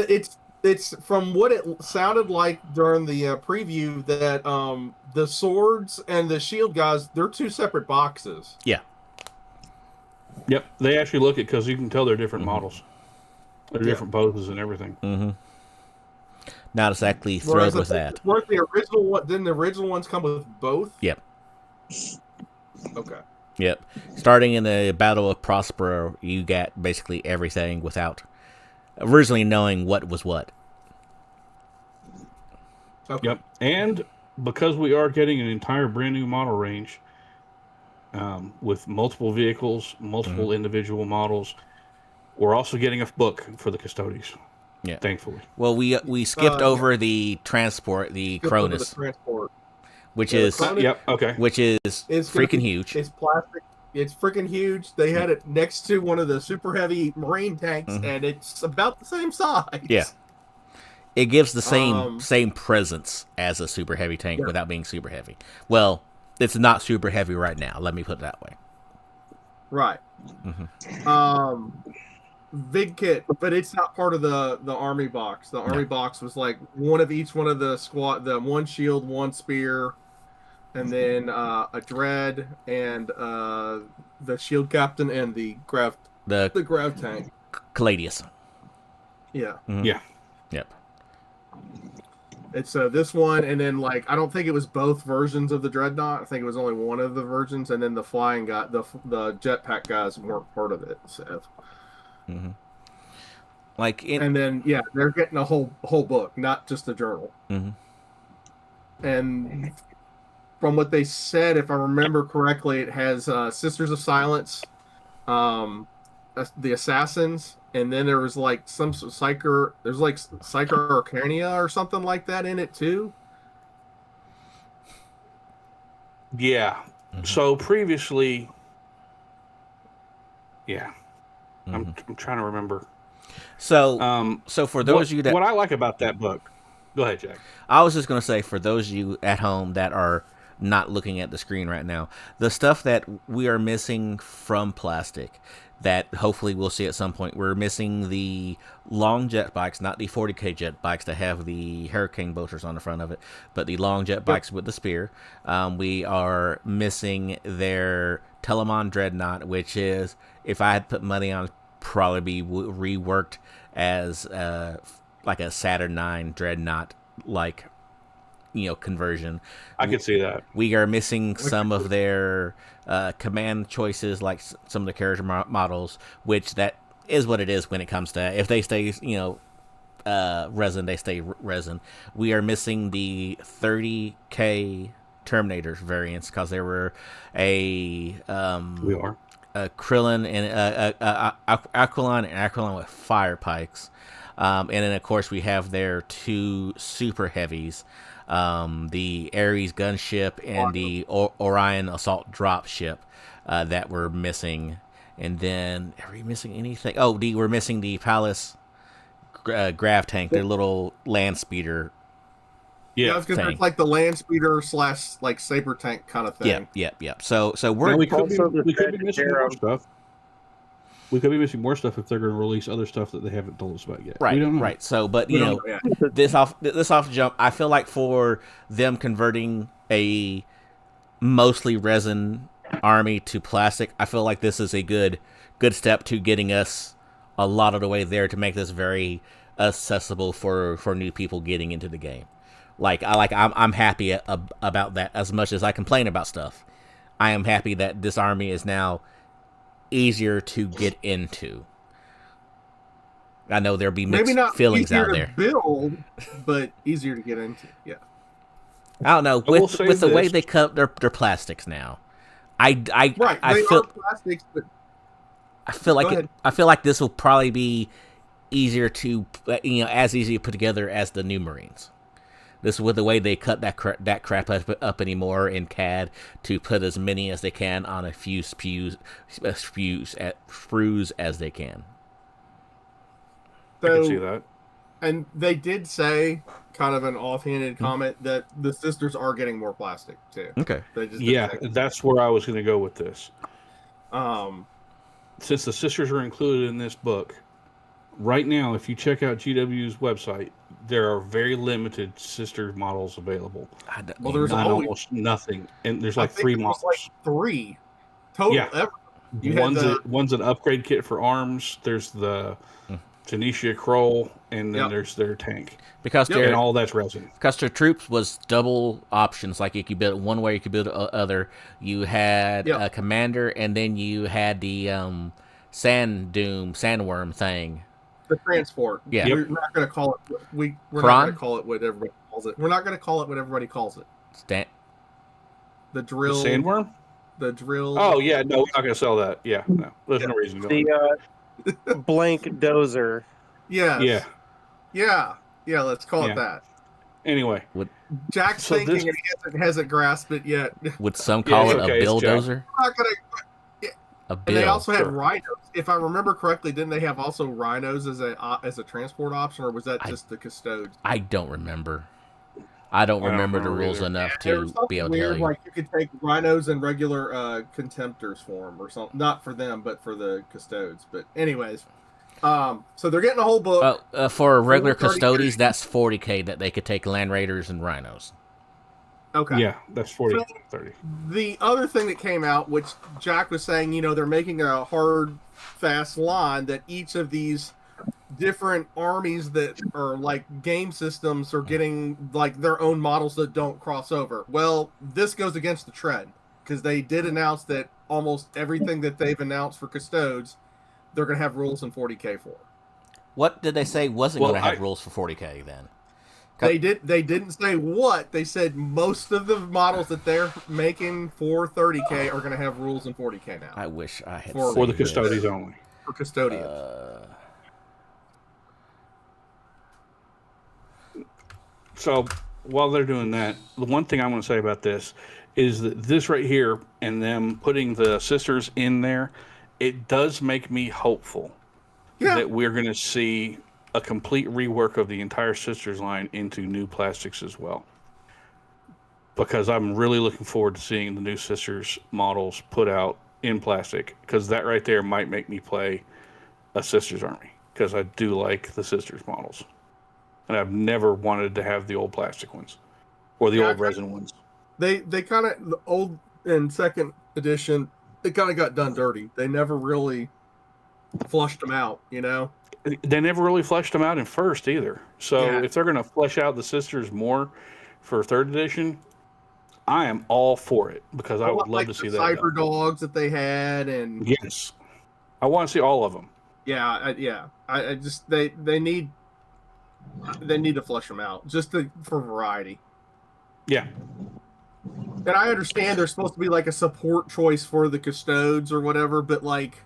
it's from what it sounded like during the preview that the swords and the shield guys, they're two separate boxes. Yeah. Yep. They actually look it because you can tell they're different models. They're different poses and everything. Not exactly thrilled with that. Weren't the original one? Didn't the original ones come with both? Yep. Okay. Yep. Starting in the Battle of Prospero, you got basically everything without originally knowing what was what. Okay. Yep. And because we are getting an entire brand new model range with multiple vehicles, multiple individual models, we're also getting a book for the Custodies. Yeah. Thankfully. Well, we skipped over the transport, the Cronus. Which is is freaking huge. It's plastic. It's freaking huge. They had it next to one of the super heavy Marine tanks, and it's about the same size. Yeah. It gives the same presence as a super heavy tank without being super heavy. Well, it's not super heavy right now. Let me put it that way. Right. Big kit, but it's not part of the army box. The army box was like one of each one of the squad, the one shield, one spear, and then a dread and the shield captain and the grav tank. Caladius. Yeah. Yeah. Yep. It's this one, and then like I don't think it was both versions of the dreadnought. I think it was only one of the versions, and then the flying guy, the jetpack guys weren't part of it. So. And then they're getting a whole book, not just a journal. And from what they said, if I remember correctly, it has Sisters of Silence, the Assassins, and then there was like some Psyker. There's like Psyker Arcania or something like that in it too. Yeah. So previously, I'm trying to remember. So, for those of you that what I like about that book, go ahead, Jack. I was just going to say, for those of you at home that are not looking at the screen right now, the stuff that we are missing from plastic that hopefully we'll see at some point, we're missing the long jet bikes, not the 40K jet bikes that have the Hurricane bolters on the front of it, but the long jet bikes with the spear. We are missing their Telemon Dreadnought, which is, if I had put money on, probably be reworked as like a Saturn IX Dreadnought, like, conversion. I could see that. We are missing some of their command choices, like some of the character models, which that is what it is when it comes to, if they stay, resin, they stay resin. We are missing the 30K Terminators variants because there were a Krillin and Aquilon with fire pikes. And then, of course, we have their two super heavies, the Ares gunship and the Orion assault drop ship that we're missing. And then, are we missing anything? Oh, we're missing the Palace grav tank, their little land speeder. Yeah, I was gonna say it's like the land speeder / like saber tank kind of thing. Yep. So we could be missing more stuff. We could be missing more stuff if they're going to release other stuff that they haven't told us about yet. Right, we don't know. Right. So, but this off jump, I feel like for them converting a mostly resin army to plastic, I feel like this is a good step to getting us a lot of the way there to make this very accessible for new people getting into the game. I'm happy about that. As much as I complain about stuff, I am happy that this army is now easier to get into. I know there'll be mixed feelings out there. Maybe not easier to build, but easier to get into. Yeah. I don't know. With the way they cut their plastics now, I feel plastics, but I feel like this will probably be easier to as easy to put together as the new Marines. This is with the way they cut that crap up anymore in CAD to put as many as they can on a few sprues as they can. So, I can see that. And they did say, kind of an offhanded comment, that the sisters are getting more plastic too. Okay. That's where I was going to go with this. Since the sisters are included in this book, right now, if you check out GW's website, there are very limited sister models available. Well, there's almost nothing, and there's like 3 models. Like 3 total. Yeah. Ever. One's an upgrade kit for arms. There's the Tanisha Kroll, and then there's their tank. And all that's resin. Because their troops was double options. Like you could build it one way, you could build it other. You had a commander, and then you had the sandworm thing. The transport. Yeah. We're not going to call it. We're not going to call it what everybody calls it. We're not going to call it what everybody calls it. The drill. The sandworm. The drill. Oh yeah, no, we're not going to sell that. Yeah, no, there's no reason. The blank dozer. Yeah. Let's call it that. Anyway, Jack's thinking and he hasn't grasped it yet. Would some call it a bulldozer? A bill. And they also had rhinos. If I remember correctly, didn't they have also rhinos as a transport option, or was that just the custodes? I don't remember. I don't remember the rules enough to be able to tell you. Like you could take rhinos in regular contemptors form or something. Not for them, but for the custodes. But anyways, so they're getting a whole book. For regular custodes, that's 40K that they could take land raiders and rhinos. Okay. Yeah, that's 40, 30. The other thing that came out, which Jack was saying, they're making a hard, fast line that each of these different armies that are like game systems are getting like their own models that don't cross over. Well, this goes against the trend because they did announce that almost everything that they've announced for custodes, they're going to have rules in 40K for. What did they say wasn't going to have rules for 40K then? They didn't say what. They said most of the models that they're making for 30K are going to have rules in 40K now. I wish I had for the custodians only. For custodians. So while they're doing that, the one thing I want to say about this is that this right here and them putting the sisters in there, it does make me hopeful that we're going to see a complete rework of the entire sisters line into new plastics as well. Because I'm really looking forward to seeing the new sisters models put out in plastic, because that right there might make me play a sisters army, because I do like the sisters models. And I've never wanted to have the old plastic ones or the old resin ones. They kind of, the old and second edition, they kind of got done dirty. They never really flushed them out, They never really fleshed them out in first either. So if they're going to flesh out the sisters more for third edition, I am all for it, because I would love to see that. Cyber dogs that they had, and yes, I want to see all of them. Yeah. I just they need to flush them out just for variety. Yeah. And I understand there's supposed to be like a support choice for the custodes or whatever, but like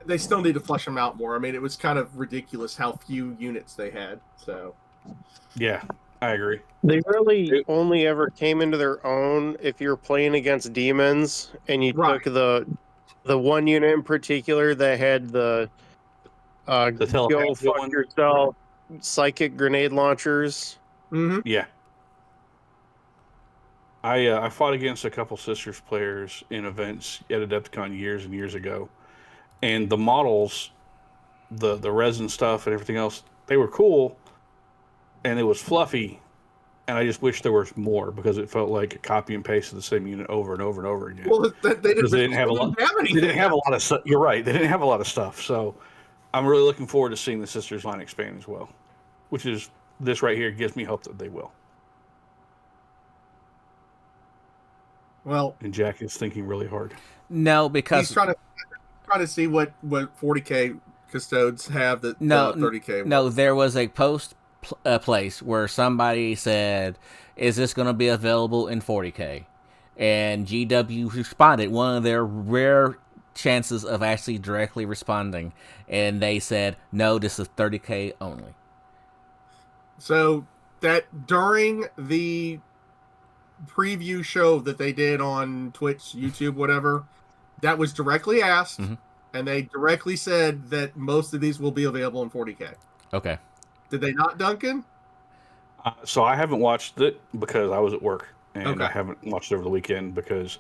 they still need to flesh them out more. I mean, it was kind of ridiculous how few units they had. So yeah, I agree. They really only ever came into their own if you're playing against demons and you took the one unit in particular that had the go fuck yourself psychic grenade launchers. Mm-hmm. Yeah. I fought against a couple sisters players in events at Adepticon years and years ago, and the models, the resin stuff and everything else, they were cool, and it was fluffy, and I just wish there was more, because it felt like a copy and paste of the same unit over and over and over again. Well, they didn't have a lot. They didn't have a lot of stuff. You're right. They didn't have a lot of stuff. So I'm really looking forward to seeing the sisters line expand as well, which is this right here gives me hope that they will. Well, and Jack is thinking really hard. No, because he's trying to see what 40K custodes have that 30K. No, there was a place where somebody said, "Is this going to be available in 40K?" And GW responded, one of their rare chances of actually directly responding, and they said, "No, this is 30K only." So that during the preview show that they did on Twitch, YouTube, whatever, that was directly asked, and they directly said that most of these will be available in 40K. Okay. Did they not, Duncan? So I haven't watched it because I was at work, and I haven't watched it over the weekend because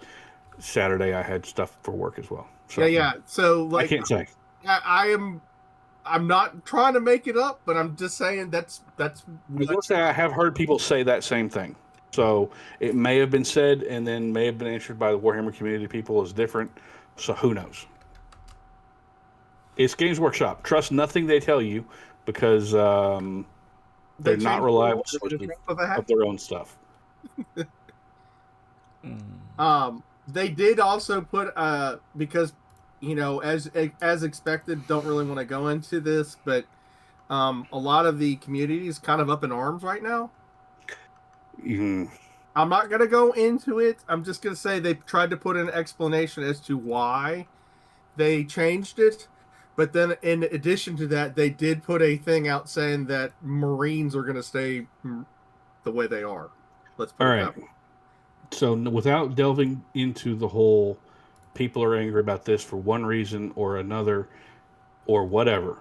Saturday I had stuff for work as well. So, yeah. So like, I can't say. I'm not trying to make it up, but I'm just saying that's. Let's say I have heard people say that same thing. So it may have been said and then may have been answered by the Warhammer community people as different. So who knows? It's Games Workshop. Trust nothing they tell you, because they're not reliable of their own stuff. They did also put because as expected, don't really want to go into this, but a lot of the community is kind of up in arms right now. I'm not going to go into it. I'm just going to say they tried to put an explanation as to why they changed it. But then in addition to that, they did put a thing out saying that Marines are going to stay the way they are. Let's put it that way. So without delving into the whole people are angry about this for one reason or another or whatever.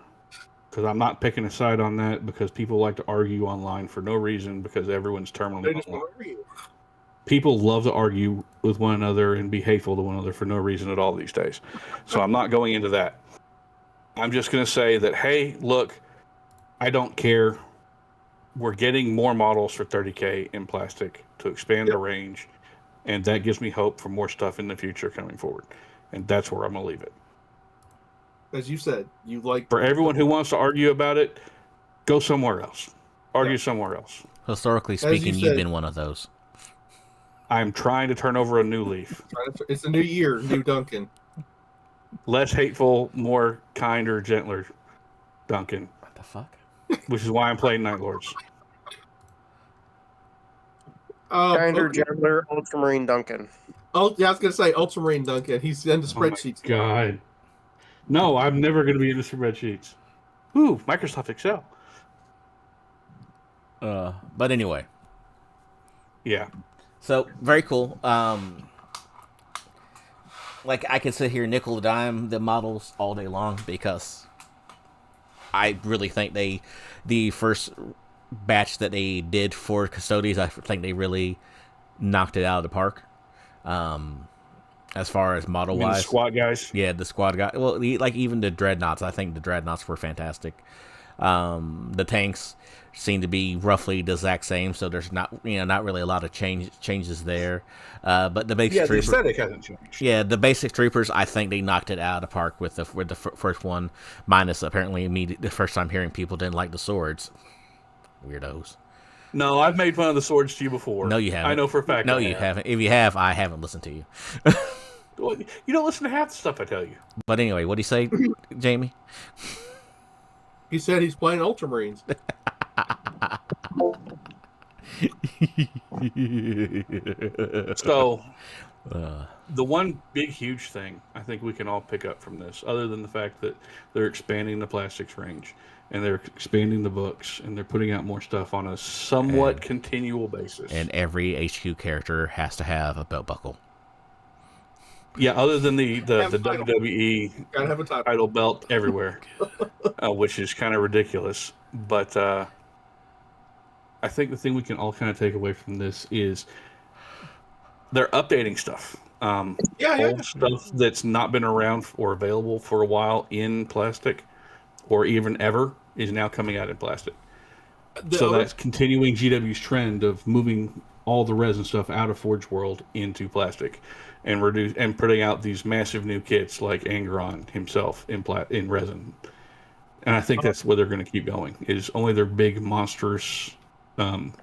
Because I'm not picking a side on that, because people like to argue online for no reason because everyone's terminally online. People love to argue with one another and be hateful to one another for no reason at all these days. So I'm not going into that. I'm just going to say that, hey, look, I don't care. We're getting more models for 30K in plastic to expand the range, and that gives me hope for more stuff in the future coming forward. And that's where I'm going to leave it. As you said, you like... For everyone who wants to argue about it, go somewhere else. Argue somewhere else. Historically speaking, you've been one of those. I'm trying to turn over a new leaf. It's a new year, new Duncan. Less hateful, more kinder, gentler Duncan. What the fuck? Which is why I'm playing Night Lords. Kinder, gentler, Ultramarine Duncan. Oh, yeah, I was going to say Ultramarine Duncan. He's in the spreadsheets. Oh God. No, I'm never going to be in the spreadsheets. Ooh, Microsoft Excel. But anyway. Yeah. So, very cool. Like, I could sit here and nickel and dime the models all day long, because I really think the first batch that they did for Custodes, I think they really knocked it out of the park. As far as model wise, the squad guys. Yeah, the squad guy. Well, like even the dreadnoughts, I think the dreadnoughts were fantastic. The tanks seem to be roughly the exact same, so there's not really a lot of changes there. But the basic the aesthetic hasn't changed. Yeah, the basic troopers, I think they knocked it out of the park with the first one, minus apparently the first time hearing people didn't like the swords. Weirdos. No, I've made fun of the swords to you before. No, you haven't. I know for a fact. No, you haven't. If you have, I haven't listened to you. Well, you don't listen to half the stuff I tell you. But anyway, what'd he say, Jamie? He said he's playing Ultramarines. So, the one big, huge thing I think we can all pick up from this, other than the fact that they're expanding the plastics range, and they're expanding the books, and they're putting out more stuff on a somewhat continual basis. And every HQ character has to have a belt buckle. Yeah, other than the WWE Gotta have a title belt everywhere, which is kind of ridiculous. But I think the thing we can all kind of take away from this is they're updating stuff. Old stuff that's not been around or available for a while in plastic, or even ever, is now coming out in plastic. That's continuing GW's trend of moving all the resin stuff out of Forge World into plastic, and putting out these massive new kits like Angron himself in resin. And I think that's where they're going to keep going. Is only their big monstrous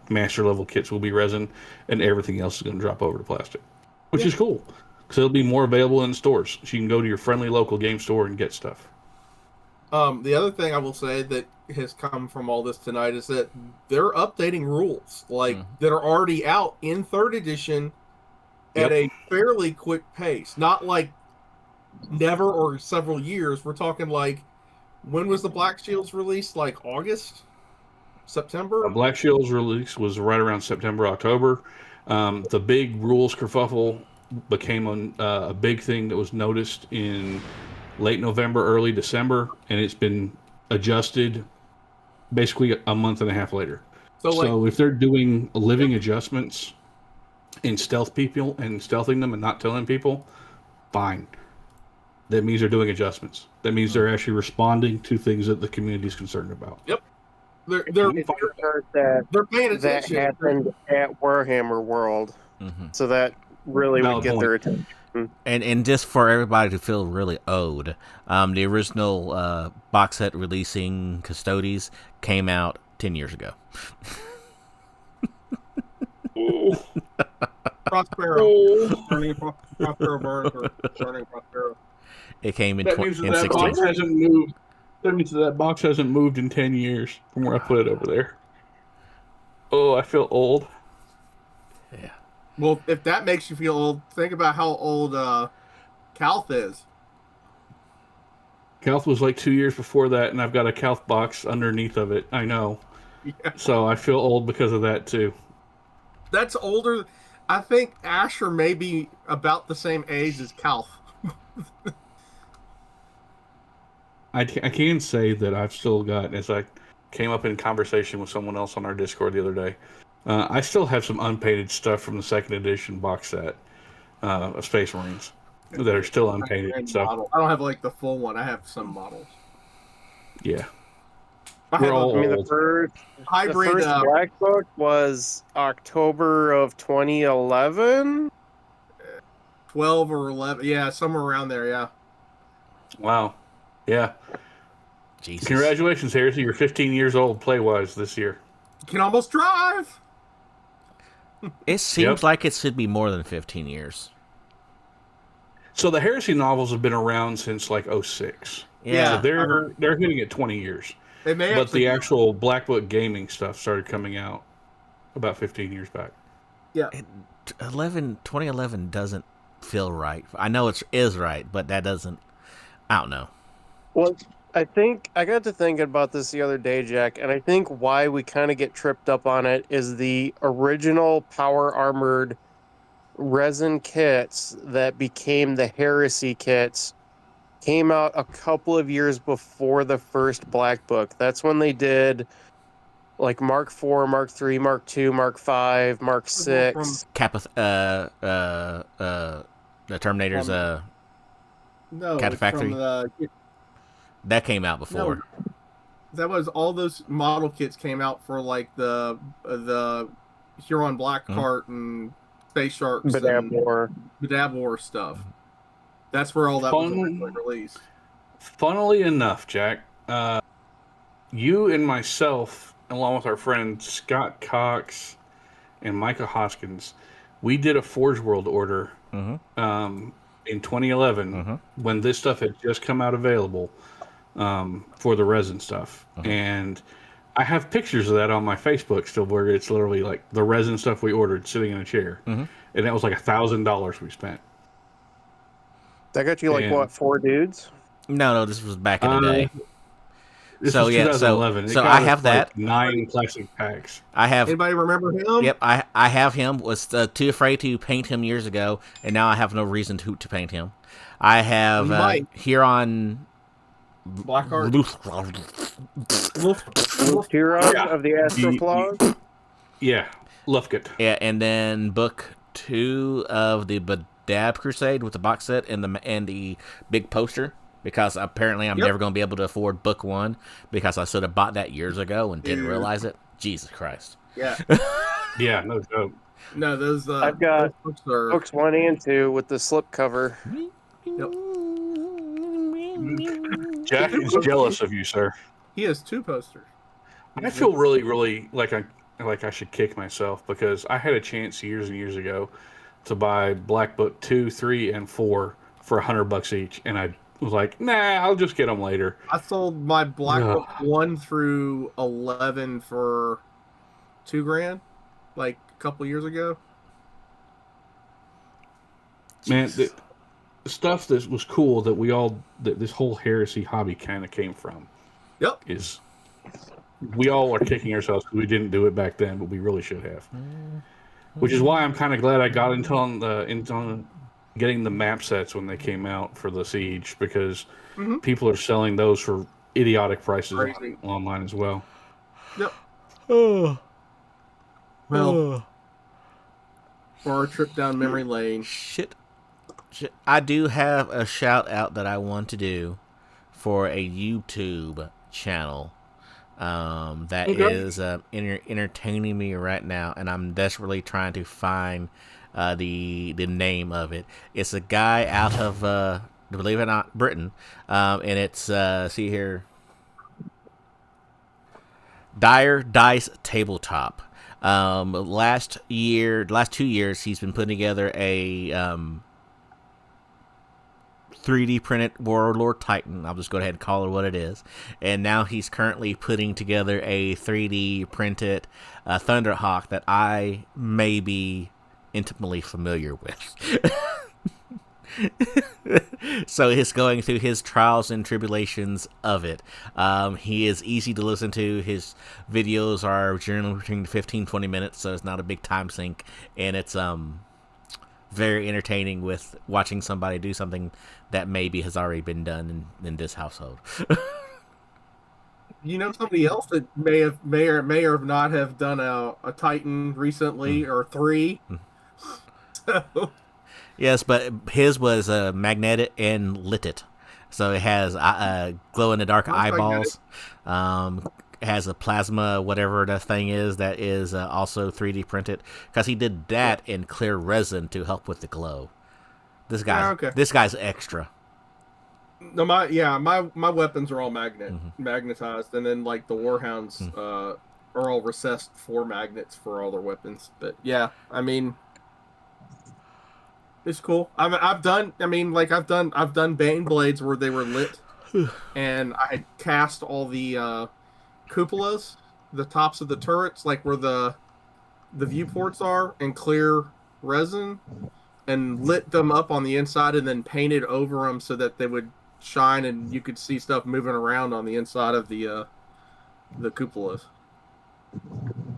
master level kits will be resin, and everything else is going to drop over to plastic, which is cool, because it'll be more available in stores. So you can go to your friendly local game store and get stuff. The other thing I will say that has come from all this tonight is that they're updating rules that are already out in 3rd edition at a fairly quick pace. Not like never or several years. We're talking like, when was the Black Shields released? Like August? September? The Black Shields release was right around September, October. The big rules kerfuffle became a big thing that was noticed in late November, early December, and it's been adjusted basically a month and a half later. So if they're doing living adjustments in stealth people and stealthing them and not telling people, fine. That means they're doing adjustments. That means they're actually responding to things that the community is concerned about. Yep. They're paying attention. That happened at Warhammer World, so that really would get their attention. And just for everybody to feel really owed, the original box set releasing Custodes came out 10 years ago. Prospero. Prospero burn for burning Prospero. It came in that means 2016. That box hasn't moved. That means that box hasn't moved in 10 years from where I put it over there. Oh, I feel old. Yeah. Well, if that makes you feel old, think about how old Calth is. Calth was like 2 years before that, and I've got a Calth box underneath of it. I know. Yeah. So I feel old because of that, too. That's older. I think Asher may be about the same age as Calth. I can say that I've still got, as I came up in conversation with someone else on our Discord the other day, I still have some unpainted stuff from the second edition box set of Space Marines that are still unpainted. So I don't have like the full one. I have some models. Yeah. We're all I mean, the first Black Book was October of 2011. 12 or 11. Yeah, somewhere around there, yeah. Wow. Yeah. Jesus. Congratulations, Heresy. You're 15 years old play-wise this year. You can almost drive. It seems like it should be more than 15 years. So the Heresy novels have been around since like 06. Yeah. So they're hitting at 20 years. They may but the actual Black Book gaming stuff started coming out about 15 years back. Yeah. 2011 doesn't feel right. I know it is right, but that doesn't, I don't know. Well, I think I got to thinking about this the other day, Jack, and I think why we kind of get tripped up on it is the original power armored resin kits that became the Heresy kits came out a couple of years before the first Black Book. That's when they did like Mark IV, Mark III, Mark II, Mark V, Mark VI. The Terminator's no, Catafactory. That came out before. No, that was all those model kits came out for like the Huron Blackheart and Space Sharks Badab War stuff. That's where all that was originally released. Funnily enough, Jack, you and myself, along with our friend Scott Cox and Micah Hoskins, we did a Forge World order in 2011 when this stuff had just come out available for the resin stuff. And I have pictures of that on my Facebook still, where it's literally like the resin stuff we ordered sitting in a chair. And that was like $1,000 we spent. That got you like what, 4 dudes? No, this was back in the day. This was 2011. So I have that. 9 classic packs. I have. Anybody remember him? Yep, I have him. Was too afraid to paint him years ago, and now I have no reason to paint him. I have Huron Blackheart. Huron of the Astroplog. Yeah, Lufkut. Yeah, and then book 2 of the Badab Crusade with the box set and the big poster, because apparently I'm never going to be able to afford book 1 because I should have bought that years ago and didn't realize it. Jesus Christ. Yeah. Yeah, no joke. No, those. I've got books 1 and 2 with the slip cover. Yep. Jack is jealous of you, sir. He has 2 posters. I feel really, really like I should kick myself, because I had a chance years and years ago to buy Black Book 2, 3, and 4 for $100 each, and I was like, nah, I'll just get them later. I sold my Black Book 1 through 11 for $2,000, like a couple years ago. Man, the stuff that was cool that this whole Heresy hobby kind of came from. Yep. Is we all are kicking ourselves because we didn't do it back then, but we really should have. Which is why I'm kind of glad I got into getting the map sets when they came out for the Siege, because people are selling those for idiotic prices online as well. Yep. Oh. Well, for our trip down memory lane. Shit. I do have a shout out that I want to do for a YouTube channel that is entertaining me right now, and I'm desperately trying to find the name of it. It's a guy out of believe it or not, Britain, and it's see here, Dire Dice Tabletop. Last 2 years he's been putting together a 3D printed Warlord Titan. I'll just go ahead and call it what it is. And now he's currently putting together a 3D printed Thunderhawk that I may be intimately familiar with. So he's going through his trials and tribulations of it. He is easy to listen to. His videos are generally between 15-20 minutes, so it's not a big time sink. And it's very entertaining with watching somebody do something that maybe has already been done in this household. You know, somebody else that may or not have done a Titan recently or 3. So Yes, but his was magnetic and lit it. So it has glow-in-the-dark eyeballs. Has a plasma, whatever the thing is, that is also 3D printed. Because he did that in clear resin to help with the glow. This guy's extra. no, my weapons are all magnetized, and then like the Warhounds are all recessed for magnets for all their weapons. But yeah, I mean, it's cool. I've done Bane blades where they were lit, and I had cast all the cupolas, the tops of the turrets, like where the viewports are, in clear resin, and lit them up on the inside, and then painted over them so that they would shine, and you could see stuff moving around on the inside of the cupolas.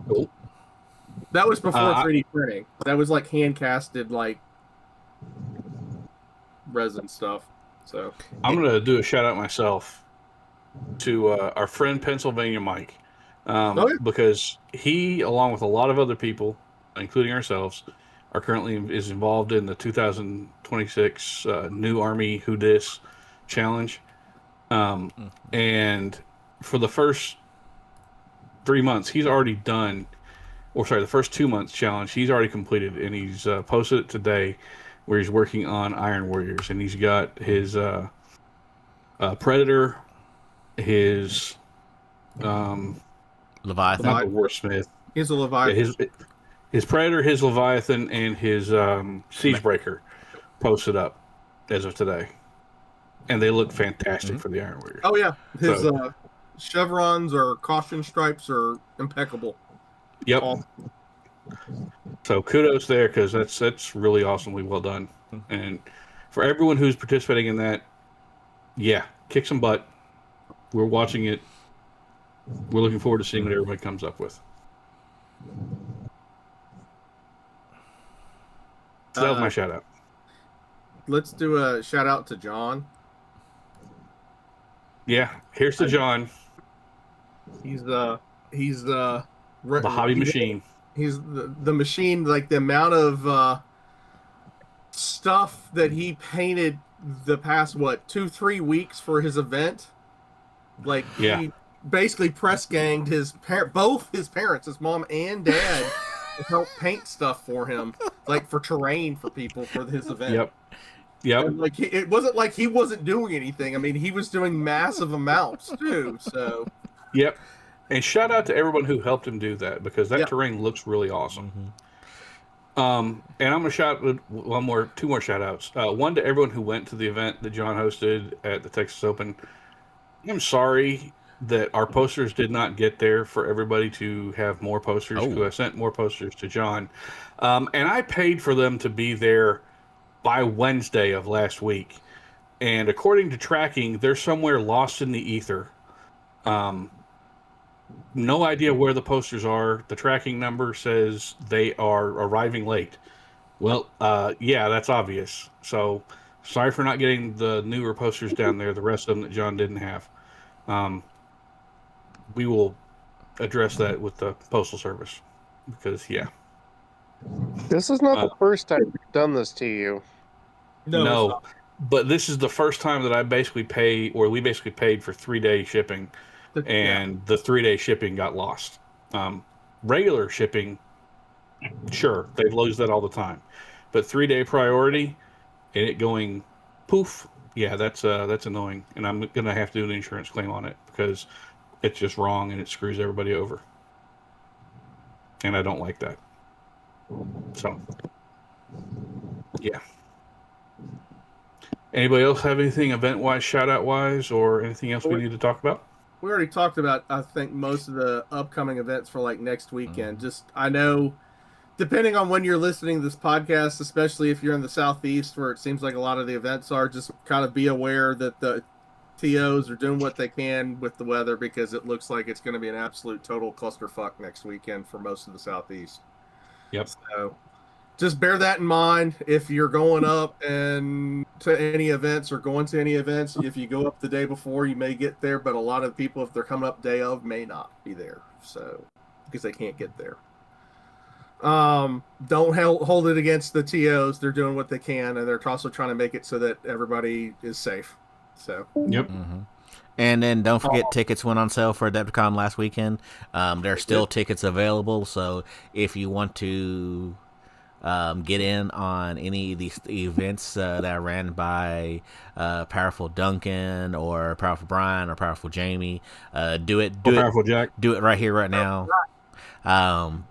Cool. That was before 3D printing. That was like hand casted, like resin stuff. So I'm gonna do a shout out myself to our friend Pennsylvania Mike, because he, along with a lot of other people, including ourselves, are currently is involved in the 2026 New Army Who Dis challenge, and for the first 3 months he's already done, or sorry, the first 2 months challenge he's already completed, and he's posted it today, where he's working on Iron Warriors, and he's got his Predator, his Leviathan, not the Warsmith. He's a Leviathan. Yeah, his Predator, his Leviathan, and his Siegebreaker posted up as of today, and they look fantastic for the Iron Warriors. Oh yeah, his chevrons or caution stripes are impeccable. Yep. So kudos there, because that's really awesomely well done, and for everyone who's participating in that, yeah, kick some butt. We're watching it. We're looking forward to seeing what everybody comes up with. So that was my shout out. Let's do a shout out to John. Yeah, here's to John. He's the hobby machine. He's the machine. Like the amount of stuff that he painted the past 2-3 weeks for his event. Like he basically press ganged both his parents, his mom and dad, to help paint stuff for him, like for terrain for people for his event. Yep. And like it wasn't like he wasn't doing anything. I mean, he was doing massive amounts too. So. Yep. And shout out to everyone who helped him do that, because that terrain looks really awesome. And I'm gonna shout two more shout outs. One to everyone who went to the event that John hosted at the Texas Open. I'm sorry that our posters did not get there for everybody to have more posters, because I sent more posters to John. And I paid for them to be there by Wednesday of last week. And according to tracking, they're somewhere lost in the ether. No idea where the posters are. The tracking number says they are arriving late. Well, yeah, that's obvious. So sorry for not getting the newer posters down there, the rest of them that John didn't have. We will address that with the Postal Service, because, This is not the first time we've done this to you. No, but this is the first time that we basically paid for 3-day shipping, and the 3-day shipping got lost. Regular shipping, sure, they lose that all the time, but 3-day priority and it going poof, that's annoying, and I'm gonna have to do an insurance claim on it, because it's just wrong and it screws everybody over, and I don't like that. So, anybody else have anything event-wise, shout-out-wise, or anything else we need to talk about? We already talked about, I think, most of the upcoming events for like next weekend. Just, I know, depending on when you're listening to this podcast, especially if you're in the Southeast, where it seems like a lot of the events are, just kind of be aware that the TOs are doing what they can with the weather, because it looks like it's going to be an absolute total clusterfuck next weekend for most of the Southeast. Yep. So just bear that in mind if you're going up and to any events or going to any events. If you go up the day before, you may get there, but a lot of people, if they're coming up day of, may not be there. So, because they can't get there. Don't hold it against the TOs. They're doing what they can, and they're also trying to make it so that everybody is safe. So, Yep. Mm-hmm. And then don't forget, tickets went on sale for Adepticon last weekend. There are still tickets available, so if you want to get in on any of these events that are ran by Powerful Duncan or Powerful Brian or Powerful Jamie, do it Powerful Jack. Do it right here, right now,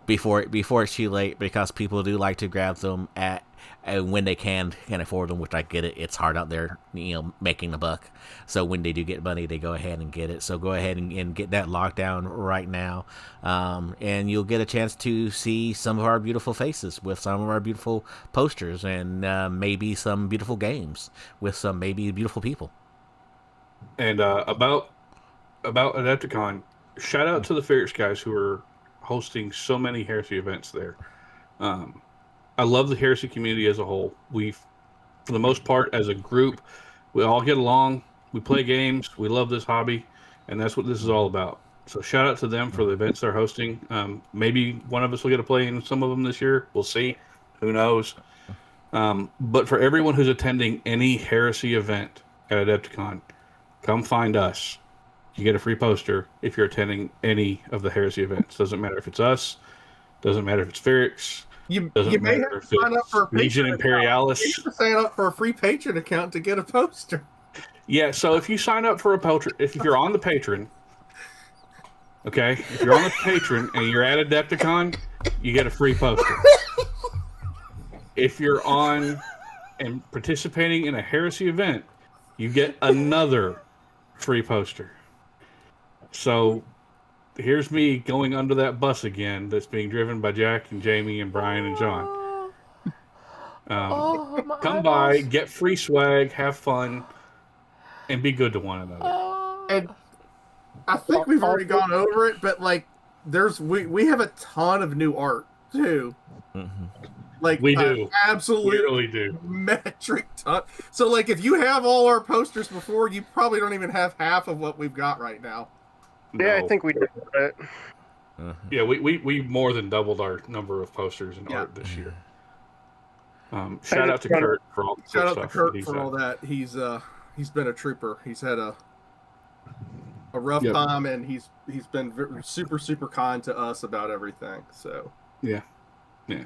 before it's too late, because people do like to grab them at when they can afford them, which I get it. It's hard out there, making a buck. So when they do get money, they go ahead and get it. So go ahead and get that locked down right now. And you'll get a chance to see some of our beautiful faces with some of our beautiful posters, and maybe some beautiful games with some maybe beautiful people. And about Adepticon, shout out to the Ferris guys who are hosting so many Heresy events there. I love the Heresy community as a whole. We, for the most part, as a group, we all get along. We play games. We love this hobby, and that's what this is all about. So shout out to them for the events they're hosting. Maybe one of us will get to play in some of them this year. We'll see. Who knows? But for everyone who's attending any Heresy event at Adepticon, come find us. You get a free poster if you're attending any of the Heresy events. Doesn't matter if it's us. Doesn't matter if it's Ferrix. You may have to sign up for a Legion Imperialis. You have to sign up for a free Patreon account to get a poster. Yeah, so if you sign up for a patron, if you're on the Patreon, okay, if you're on the Patreon and you're at Adepticon, you get a free poster. If you're on and participating in a Heresy event, you get another free poster. So here's me going under that bus again that's being driven by Jack and Jamie and Brian and John. Come by, get free swag, have fun, and be good to one another. And I think we've already gone over it, but we have a ton of new art too. Mm-hmm. We do. Absolutely, we really do. Metric ton. So if you have all our posters before, you probably don't even have half of what we've got right now. Yeah, I think we did it. Yeah, we more than doubled our number of posters and art this year. Shout out to Kurt for all the shout out stuff to Kurt for all that. He's been a trooper. He's had a rough time, and he's been super kind to us about everything. So yeah.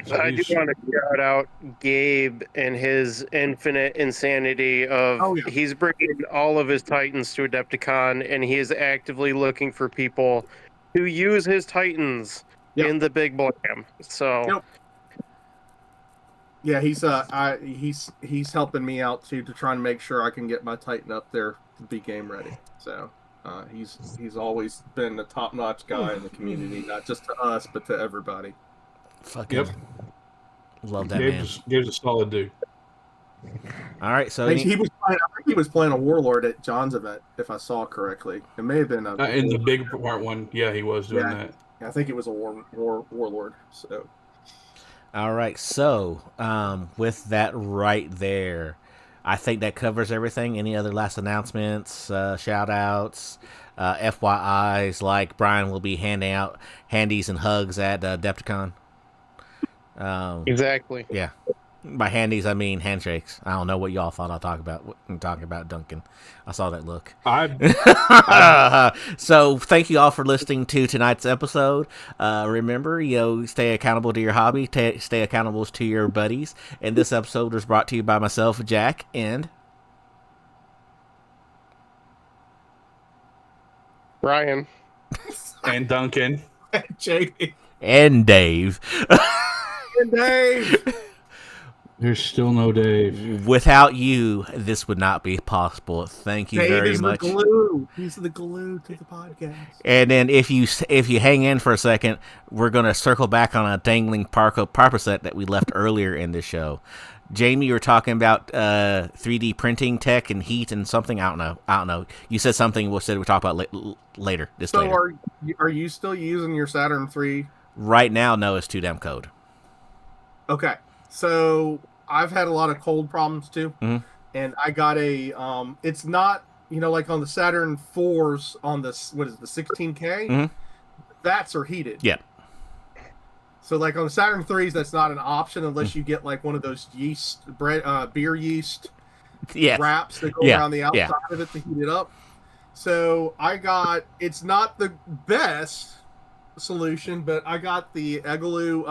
So I do want to shout out Gabe and his infinite insanity of he's bringing all of his Titans to Adepticon, and he is actively looking for people who use his Titans in the big blam. So yeah, he's helping me out too, to try and make sure I can get my Titan up there to be game ready. So he's always been a top-notch guy in the community, not just to us but to everybody. Fucking love that man. Gabe's a solid dude. All right, so I think he was playing a warlord at John's event, if I saw correctly. It may have been in the big part one. Yeah, he was doing that. I think it was a warlord. So, all right, so with that right there, I think that covers everything. Any other last announcements, shout outs, FYIs, like Brian will be handing out handies and hugs at Adepticon. Exactly. Yeah. By handies, I mean handshakes. I don't know what y'all thought I talking about Duncan. I saw that look. So thank you all for listening to tonight's episode. Remember, stay accountable to your hobby. Stay accountable to your buddies. And this episode was brought to you by myself, Jack, and Ryan. And Duncan. And Jamie. And Dave. And Dave. There's still no Dave. Without you, this would not be possible. Thank you Dave very is much. The glue. He's the glue to the podcast. And then if you hang in for a second, we're going to circle back on a dangling Parker set that we left earlier in this show. Jamie, you were talking about 3D printing tech and heat and something. I don't know. You said something. We'll talk about later. Later. Are you still using your Saturn 3? Right now, no. It's too damn cold. Okay. So I've had a lot of cold problems too, and I got a. It's not like on the Saturn 4s on this. What is it, the 16K? Vats are heated. Yeah. So like on the Saturn 3s, that's not an option unless you get like one of those beer yeast wraps that go around the outside of it to heat it up. So it's not the best solution, but I got the Igloo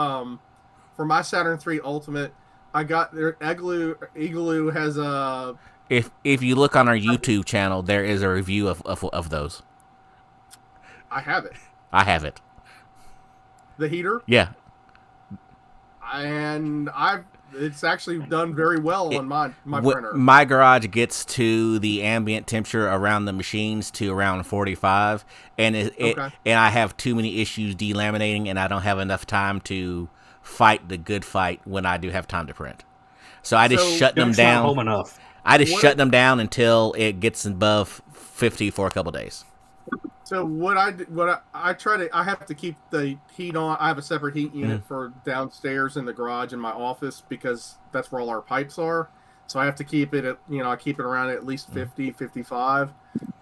for my Saturn 3 Ultimate. I got their Igloo has a. If you look on our YouTube channel, there is a review of those. I have it. I have it. The heater? Yeah. And it's actually done very well on my printer. My garage gets to the ambient temperature around the machines to around 45, and and I have too many issues delaminating, and I don't have enough time to fight the good fight when I do have time to print. So I just shut them down. Not home enough. I just shut them down until it gets above 50 for a couple days. So I have to keep the heat on. I have a separate heat unit for downstairs in the garage in my office because that's where all our pipes are. So I have to keep it at, I keep it around at least 50, 55.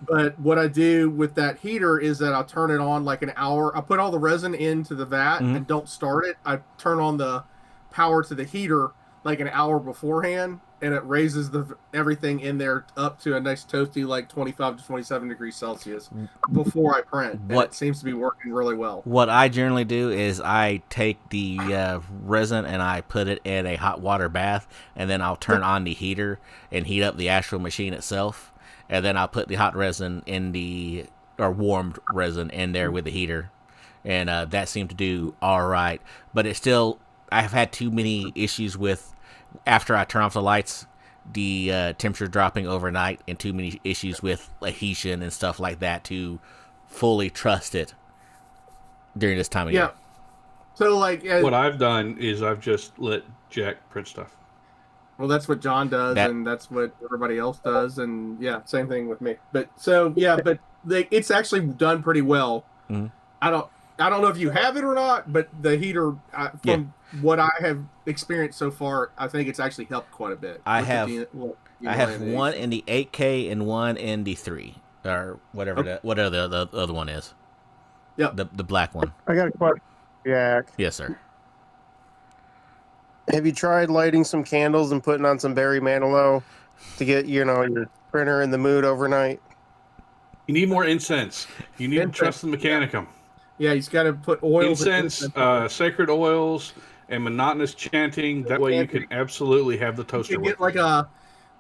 But what I do with that heater is that I'll turn it on like an hour. I put all the resin into the vat and don't start it. I turn on the power to the heater like an hour beforehand, and it raises everything in there up to a nice toasty like 25 to 27 degrees Celsius before I print. And it seems to be working really well. What I generally do is I take the resin and I put it in a hot water bath, and then I'll turn on the heater and heat up the actual machine itself, and then I'll put the hot resin or warmed resin in there with the heater, and that seemed to do all right. But it's still, I've had too many issues with, after I turn off the lights, the temperature dropping overnight, and too many issues with adhesion and stuff like that to fully trust it during this time of year. So what I've done is I've just let Jack print stuff. Well, that's what John does, and that's what everybody else does, and same thing with me. But it's actually done pretty well. I don't know if you have it or not, but the heater, from what I have experienced so far, I think it's actually helped quite a bit. I have one in the 8K and one in the 3, or whatever whatever the other one is. Yep. The black one. I got a question, Jack. Yes, sir. Have you tried lighting some candles and putting on some Barry Manilow to get your printer in the mood overnight? You need more incense. You need to trust the Mechanicum. Yeah, he's got to put oils. Incense, sacred oils, and monotonous chanting. That way you can absolutely have the toaster. You can get like a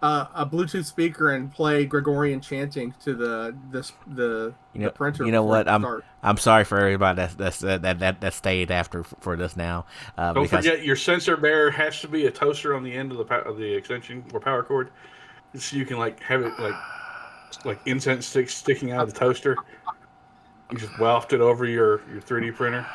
Bluetooth speaker and play Gregorian chanting to the printer. You know what? I'm sorry for everybody that stayed after for this now. Don't forget, your sensor bearer has to be a toaster on the end of the extension or power cord, so you can have it like incense sticks sticking out of the toaster. You just waft it over your 3D printer.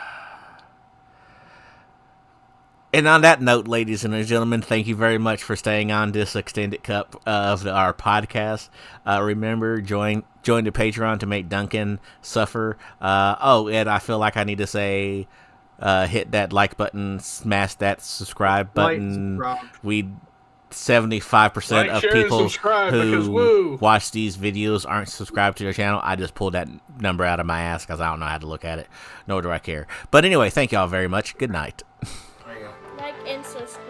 And on that note, ladies and gentlemen, thank you very much for staying on this extended cup of our podcast. Remember, join the Patreon to make Duncan suffer. And I feel like I need to say, hit that like button, smash that subscribe button. 75% of people who watch these videos aren't subscribed to their channel. I just pulled that number out of my ass because I don't know how to look at it, nor do I care. But anyway, thank y'all very much. Good night. Like and subscribe.